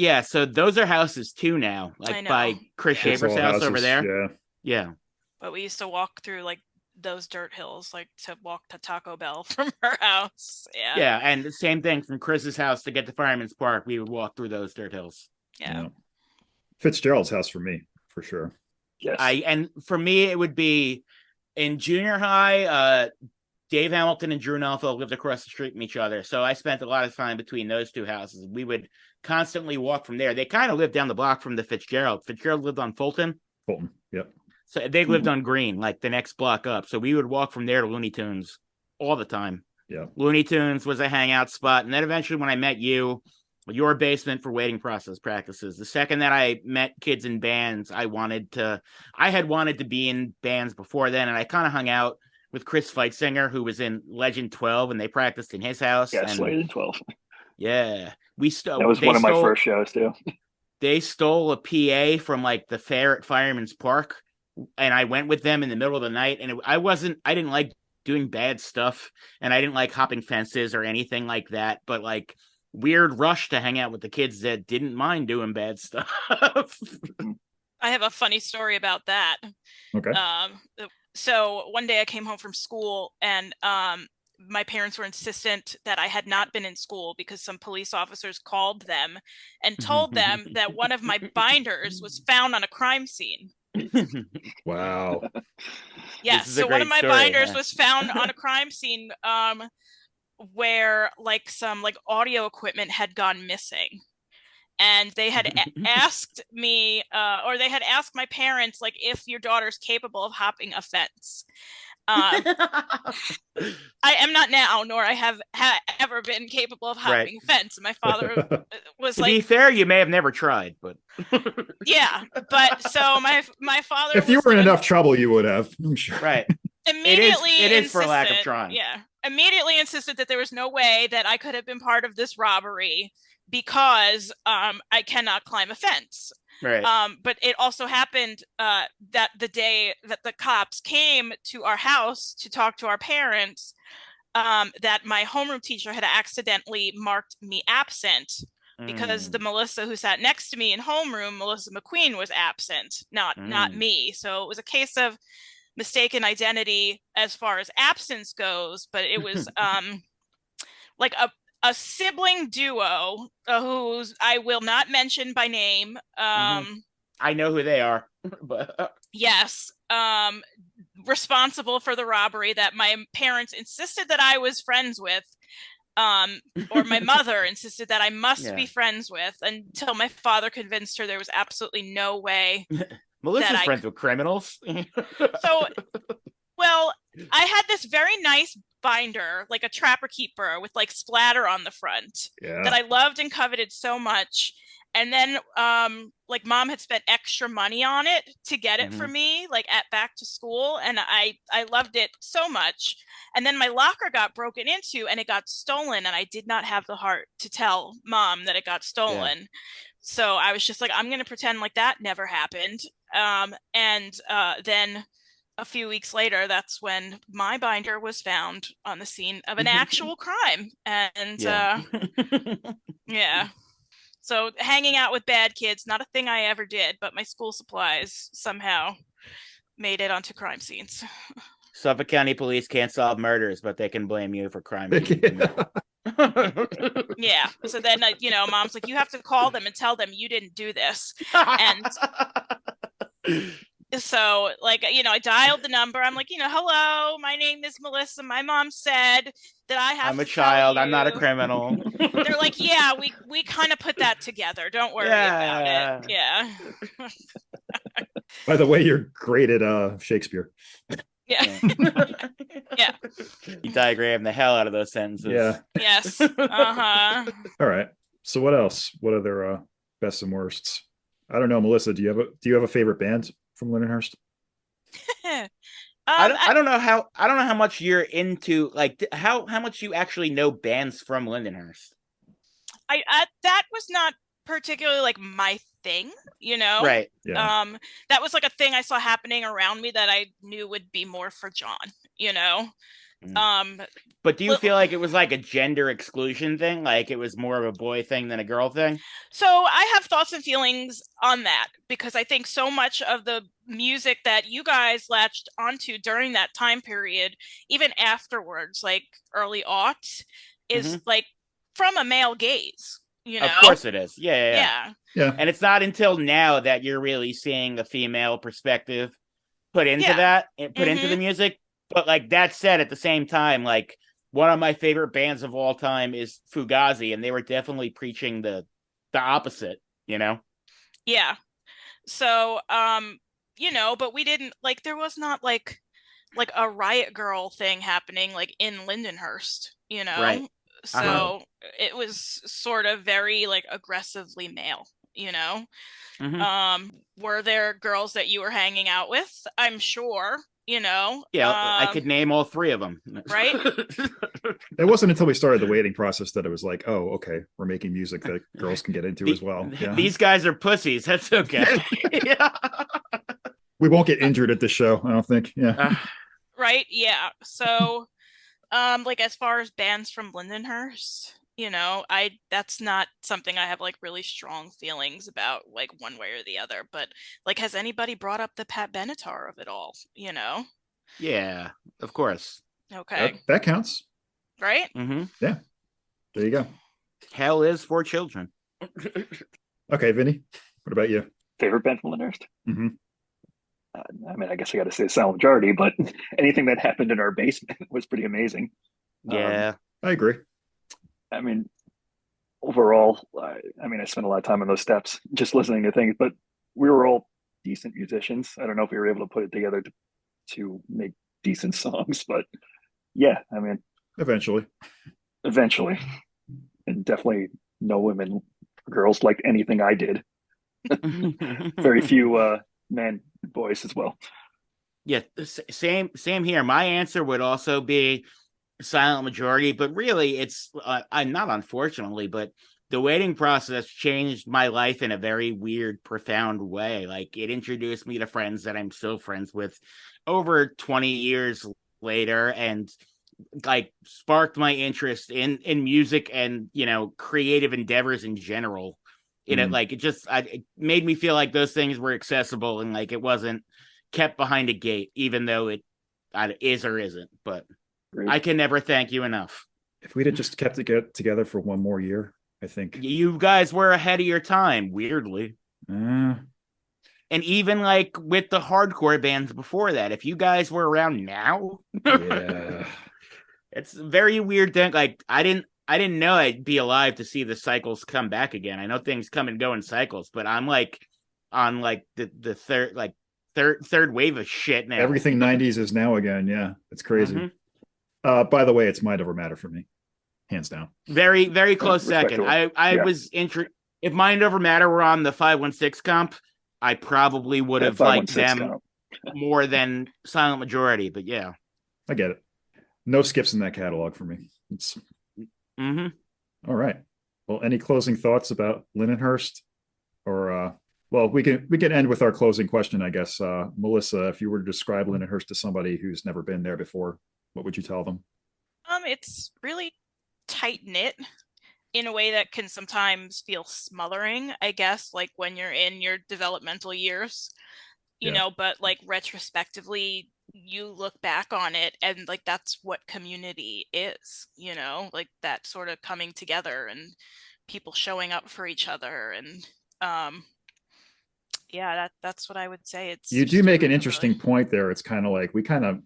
houses too now, like by Chris Shaver's house over there. Yeah. But we used to walk through like those dirt hills, like to walk to Taco Bell from her house. Yeah, and the same thing from Chris's house to get to Fireman's Park. We would walk through those dirt hills. Yeah. Fitzgerald's house for me, for sure. Yes. And for me, it would be in junior high. Dave Hamilton and Drew Nelfeld lived across the street from each other, so I spent a lot of time between those 2 houses. We would constantly walk from there. They kind of lived down the block from the Fitzgerald. Fitzgerald lived on Fulton. Yep. So they lived on Green, like the next block up. So we would walk from there to Looney Tunes all the time. Yeah. Looney Tunes was a hangout spot. And then eventually when I met you, your basement for waiting process practices. The second that I met kids in bands, I had wanted to be in bands before then. And I kind of hung out with Chris Feitsinger, who was in Legend 12, and they practiced in his house. Yes, Legend 12. Yeah. That was one of my first shows, too. they stole a PA from like the fair at Fireman's Park, and I went with them in the middle of the night, and I didn't like doing bad stuff, and I didn't like hopping fences or anything like that, but like weird rush to hang out with the kids that didn't mind doing bad stuff. I have a funny story about that. Okay. So one day I came home from school, and my parents were insistent that I had not been in school because some police officers called them and told them that one of my binders was found on a crime scene. Wow. Yes, so one of my binders was found on a crime scene where like some like audio equipment had gone missing. And they had asked me, or they had asked my parents, like, if your daughter's capable of hopping a fence. I am not now, nor I have ever been capable of hopping a fence. My father was to like, be fair, you may have never tried, but yeah. But so my father, if you were in enough trouble, you would have. I'm sure. Right. Immediately, it is for lack of trying. Yeah, immediately insisted that there was no way that I could have been part of this robbery because I cannot climb a fence. Right. But it also happened that the day that the cops came to our house to talk to our parents, that my homeroom teacher had accidentally marked me absent because the Melissa who sat next to me in homeroom, Melissa McQueen, was absent, not me. So it was a case of mistaken identity as far as absence goes, but it was like a sibling duo whose I will not mention by name. I know who they are, but yes, responsible for the robbery that my parents insisted that I was friends with, or my mother insisted that I must be friends with, until my father convinced her there was absolutely no way. Melissa's friends with criminals. So, well, I had this very nice binder, like a Trapper Keeper with like splatter on the front, that I loved and coveted so much. And then like mom had spent extra money on it to get it for me, like at back to school, and I loved it so much. And then my locker got broken into and it got stolen, and I did not have the heart to tell mom that it got stolen. So I was just like, I'm gonna pretend like that never happened. And then a few weeks later, that's when my binder was found on the scene of an actual crime. And yeah. So hanging out with bad kids, not a thing I ever did, but my school supplies somehow made it onto crime scenes. Suffolk County Police can't solve murders, but they can blame you for crime. Yeah. So then, mom's like, you have to call them and tell them you didn't do this. And so, like, I dialed the number. I'm like, hello, my name is Melissa. My mom said that I have. I'm a child. I'm not a criminal. They're like, yeah, we kind of put that together. Don't worry about it. Yeah. By the way, you're great at Shakespeare. Yeah. Yeah. You diagram the hell out of those sentences. Yeah. Yes. All right. So what else? What other bests and worsts? I don't know, Melissa. Do you have a favorite band from Lindenhurst? I don't know how much you're into, like how much you actually know bands from Lindenhurst. I that was not particularly like my thing, Right. Yeah. That was like a thing I saw happening around me that I knew would be more for John, But do you feel like it was like a gender exclusion thing? Like it was more of a boy thing than a girl thing? So I have thoughts and feelings on that, because I think so much of the music that you guys latched onto during that time period, even afterwards, like early aughts, is like from a male gaze. Of course it is. Yeah. And it's not until now that you're really seeing the female perspective put into that, put into the music. But like that said, at the same time, like one of my favorite bands of all time is Fugazi, and they were definitely preaching the opposite, Yeah. So, but we didn't like, there was not like a Riot Girl thing happening like in Lindenhurst, Right. So it was sort of very like aggressively male, Were there girls that you were hanging out with? I'm sure. Yeah, I could name all three of them. Right? It wasn't until we started the waiting process that it was like, oh, okay, we're making music that girls can get into as well. Yeah. These guys are pussies. That's okay. Yeah. We won't get injured at this show, I don't think. Yeah. Right? Yeah. So, like as far as bands from Lindenhurst, that's not something I have like really strong feelings about, like one way or the other. But like, has anybody brought up the Pat Benatar of it all? Yeah, of course. Okay. That counts. Right? Mm-hmm. Yeah. There you go. Hell is for children. Okay, Vinny, what about you? Favorite band from Lindenhurst? Mm-hmm. I mean, I guess I got to say Silent Majority, but anything that happened in our basement was pretty amazing. Yeah. I agree. I mean, overall, I spent a lot of time on those steps just listening to things, but we were all decent musicians. I don't know if we were able to put it together to make decent songs, but yeah, I mean, eventually, and definitely no women, girls liked anything I did. Very few men, boys as well. Yeah, same here. My answer would also be Silent Majority, but really it's I'm not, unfortunately, but the waiting process changed my life in a very weird, profound way. Like, it introduced me to friends that I'm still friends with over 20 years later, and like sparked my interest in music and creative endeavors in general. Like it made me feel like those things were accessible and like it wasn't kept behind a gate, even though it is or isn't. But I can never thank you enough. If we'd have just kept it together for one more year, I think you guys were ahead of your time, weirdly. And even like with the hardcore bands before that, if you guys were around now, yeah, it's a very weird thing. Like I didn't know I'd be alive to see the cycles come back again. I know things come and go in cycles, but I'm like on like the third wave of shit now. Everything 90s is now again. Yeah, it's crazy. Mm-hmm. By the way, it's Mind Over Matter for me, hands down. Very, very close second. I was if Mind Over Matter were on the 516 comp, I probably would have liked them more than Silent Majority. But yeah, I get it. No skips in that catalog for me. It's all right. Well, any closing thoughts about Lindenhurst? Or well, we can end with our closing question, I guess. Melissa, if you were to describe Lindenhurst to somebody who's never been there before, what would you tell them? It's really tight knit in a way that can sometimes feel smothering, I guess, like when you're in your developmental years, you know, but like retrospectively, you look back on it and like that's what community is, like that sort of coming together and people showing up for each other. And that's what I would say. You do make an interesting point there. It's kind of like we kind of,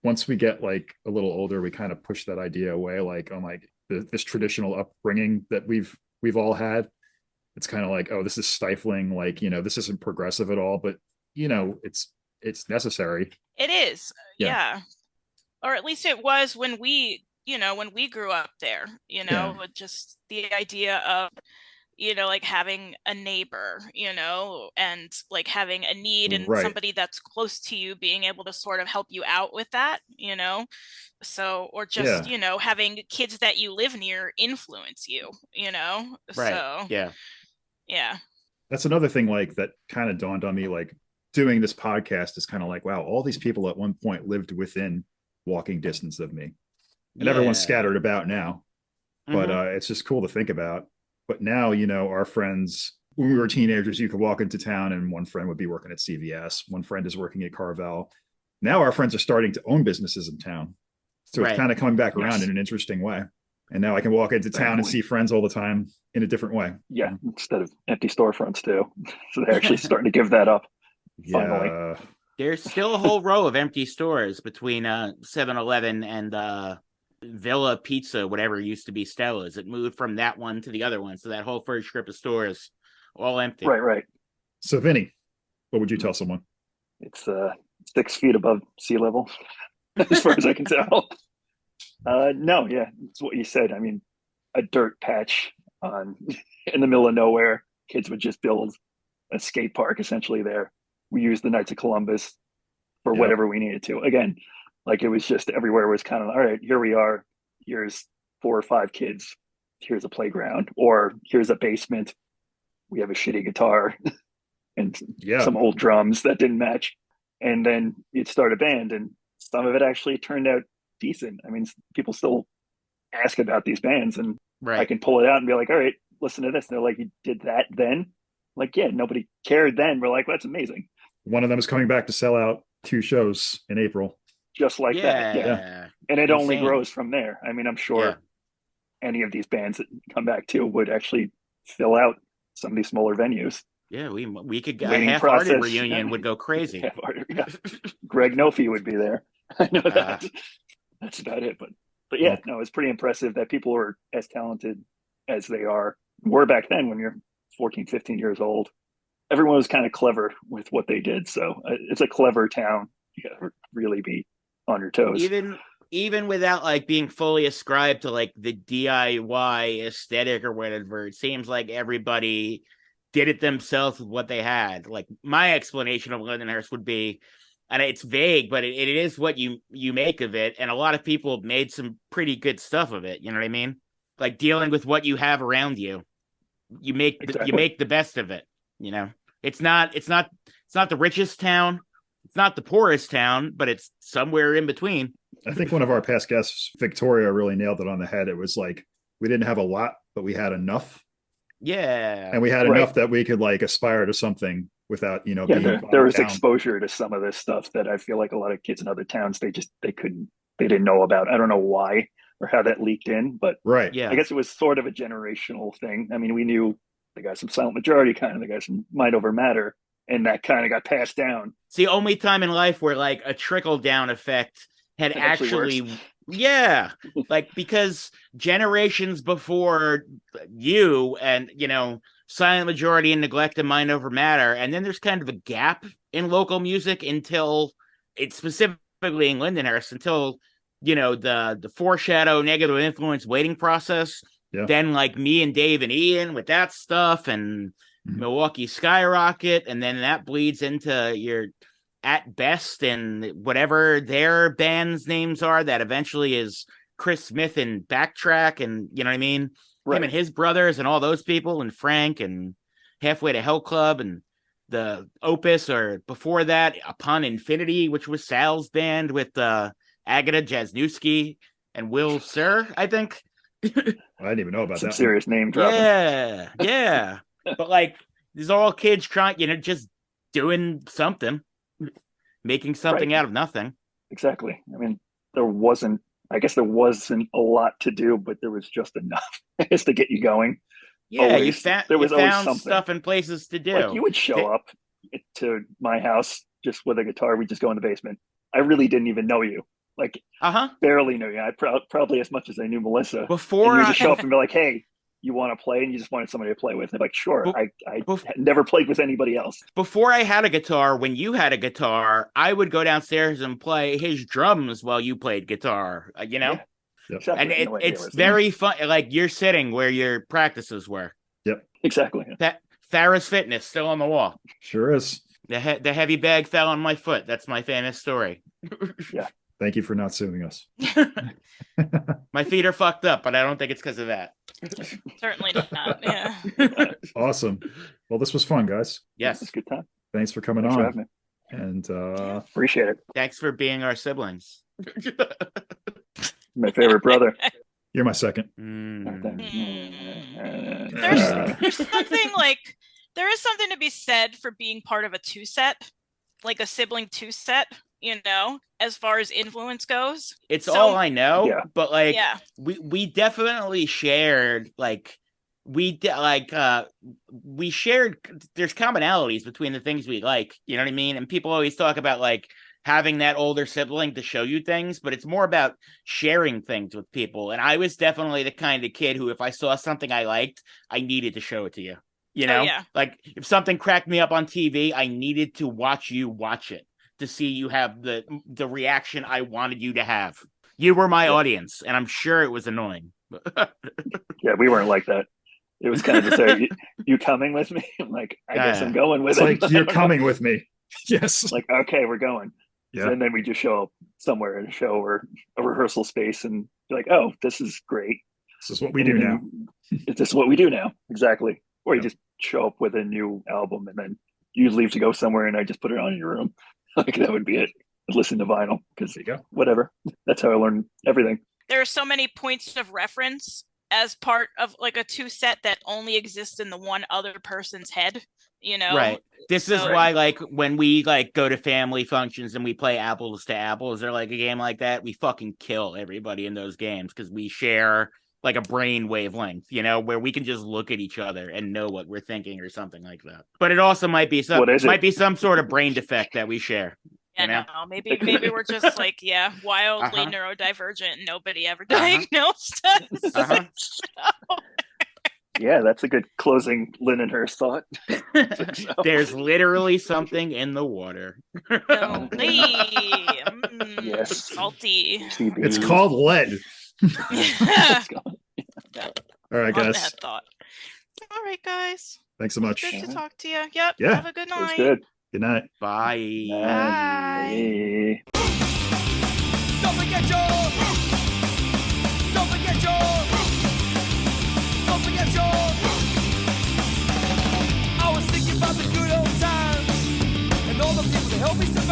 once we get like a little older, we kind of push that idea away, like on like this traditional upbringing that we've all had. It's kind of like, oh, this is stifling, like, this isn't progressive at all, but it's necessary. It is. Yeah. Or at least it was when we grew up there, with just the idea of, like having a neighbor, and like having a need and somebody that's close to you being able to sort of help you out with that, so, or just, having kids that you live near influence you, Right. So, yeah. That's another thing like that kind of dawned on me, like doing this podcast is kind of like, wow, all these people at one point lived within walking distance of me, and everyone's scattered about now, but it's just cool to think about. But now, our friends, when we were teenagers, you could walk into town and one friend would be working at CVS, one friend is working at Carvel. Now our friends are starting to own businesses in town, so it's kind of coming back around in an interesting way. And now I can walk into town and see friends all the time in a different way. Yeah, instead of empty storefronts too. So they're actually starting to give that up. Finally. There's still a whole row of empty stores between 7-Eleven and Villa Pizza, whatever used to be Stella's. It moved from that one to the other one. So that whole first strip of stores all empty. Right. So Vinny, what would you tell someone? It's 6 feet above sea level, as far as I can tell. No, yeah, it's what you said. I mean, a dirt patch in the middle of nowhere. Kids would just build a skate park essentially there. We used the Knights of Columbus for whatever we needed to. Again, like it was just everywhere was kind of, all right, here we are. Here's 4 or 5 kids. Here's a playground, or here's a basement. We have a shitty guitar and some old drums that didn't match. And then you'd start a band, and some of it actually turned out decent. I mean, people still ask about these bands, and I can pull it out and be like, all right, listen to this. And they're like, you did that then? Like, yeah, nobody cared then. We're like, well, that's amazing. One of them is coming back to sell out 2 shows in April. Just like that. Yeah. And it only grows from there. I mean, I'm sure any of these bands that come back to would actually fill out some of these smaller venues. Yeah, we could get a half-hearted reunion would go crazy. Greg Nofi would be there. I know that. That's about it. But yeah, no, it's pretty impressive that people are as talented as they were back then when you're 14, 15 years old. Everyone was kind of clever with what they did. So it's a clever town. You gotta really be on your toes. Even without like being fully ascribed to like the DIY aesthetic or whatever, it seems like everybody did it themselves with what they had. Like my explanation of Lindenhurst would be, and it's vague, but it is what you make of it. And a lot of people made some pretty good stuff of it. You know what I mean? Like dealing with what you have around you. You make the best of it. You know, it's not the richest town. It's not the poorest town, but it's somewhere in between. I think one of our past guests, Victoria, really nailed it on the head. It was like, we didn't have a lot, but we had enough. Yeah. And we had enough that we could like aspire to something without, being there was exposure to some of this stuff that I feel like a lot of kids in other towns, they didn't know about. I don't know why or how that leaked in, but I guess it was sort of a generational thing. I mean, we knew the guys from Silent Majority, kind of the guys from Mind Over Matter, and that kind of got passed down. It's the only time in life where like a trickle down effect had actually like because generations before you and Silent Majority and Neglect and Mind Over Matter, and then there's kind of a gap in local music until it's specifically in Lindenhurst until the Foreshadow Negative Influence Waiting Process. Then like Me and Dave and Ian with that stuff, and Milwaukee Skyrocket, and then that bleeds into your At Best and whatever their band's names are, that eventually is Chris Smith and Backtrack, and you know what I mean? Him and his brothers and all those people, and Frank and Halfway to Hell Club, and the Opus, or before that, Upon Infinity, which was Sal's band with Agata Jasnewski and Will Sir, I think. I didn't even know about some that. Serious name dropping. Yeah. But like, these are all kids trying, just doing something, making something out of nothing. Exactly. I mean, there wasn't a lot to do, but there was just enough just to get you going. Yeah, you found stuff and places to do. Like you would show up to my house just with a guitar. We'd just go in the basement. I really didn't even know you. Like, barely knew you. I probably as much as I knew Melissa. Before you just show up and be like, "Hey, you want to play?" And you just wanted somebody to play with. And I'm like, "Sure." I never played with anybody else. Before I had a guitar, when you had a guitar, I would go downstairs and play his drums while you played guitar. Yep. And it's very fun. Like you're sitting where your practices were. Yep, exactly. That Farrah's Fitness still on the wall. Sure is. The heavy bag fell on my foot. That's my famous story. Yeah. Thank you for not suing us. My feet are fucked up, but I don't think it's because of that. Certainly not. Yeah. Awesome. Well, this was fun, guys. Yes. It's a good time. Thanks for coming on. For and appreciate it. Thanks for being our siblings. My favorite brother. You're my second. There's something there is something to be said for being part of a 2-set, like a sibling 2-set, as far as influence goes. It's all I know, but we definitely shared we shared, there's commonalities between the things we like, you know what I mean? And people always talk about having that older sibling to show you things, but it's more about sharing things with people. And I was definitely the kind of kid who, if I saw something I liked, I needed to show it to you. Like if something cracked me up on TV, I needed to watch you watch it to see you have the reaction I wanted you to have. You were my audience, and I'm sure it was annoying. Yeah, we weren't like that. It was kind of just, you coming with me? I'm like, I guess I'm going with it. Like, you're coming with me. Yes. Like, okay, we're going. Yeah. And then we just show up somewhere in a show or a rehearsal space and be like, oh, this is great. This is what we do now. This is what we do now. Exactly. Or you just show up with a new album and then you leave to go somewhere and I just put it on in your room. Like that would be it. Listen to vinyl because whatever. That's how I learned everything. There are so many points of reference as part of like a 2-set that only exist in the one other person's head, Right. This is why, like, when we like go to family functions and we play apples to apples or like a game like that, we fucking kill everybody in those games because we share like a brain wavelength, where we can just look at each other and know what we're thinking or something like that. But it also might be some sort of brain defect that we share. No, maybe we're just like, wildly neurodivergent and nobody ever diagnosed us. Yeah, that's a good closing Lindenhurst thought. There's literally something in the water. Yes. Salty. It's called lead. All right, guys. That thought. All right, guys. Thanks so much. Good to talk to you. Yep. Yeah. Have a good night. It was good. Good night. Bye. Bye. Don't forget your. I was thinking about the good old times and all the people that helped me survive.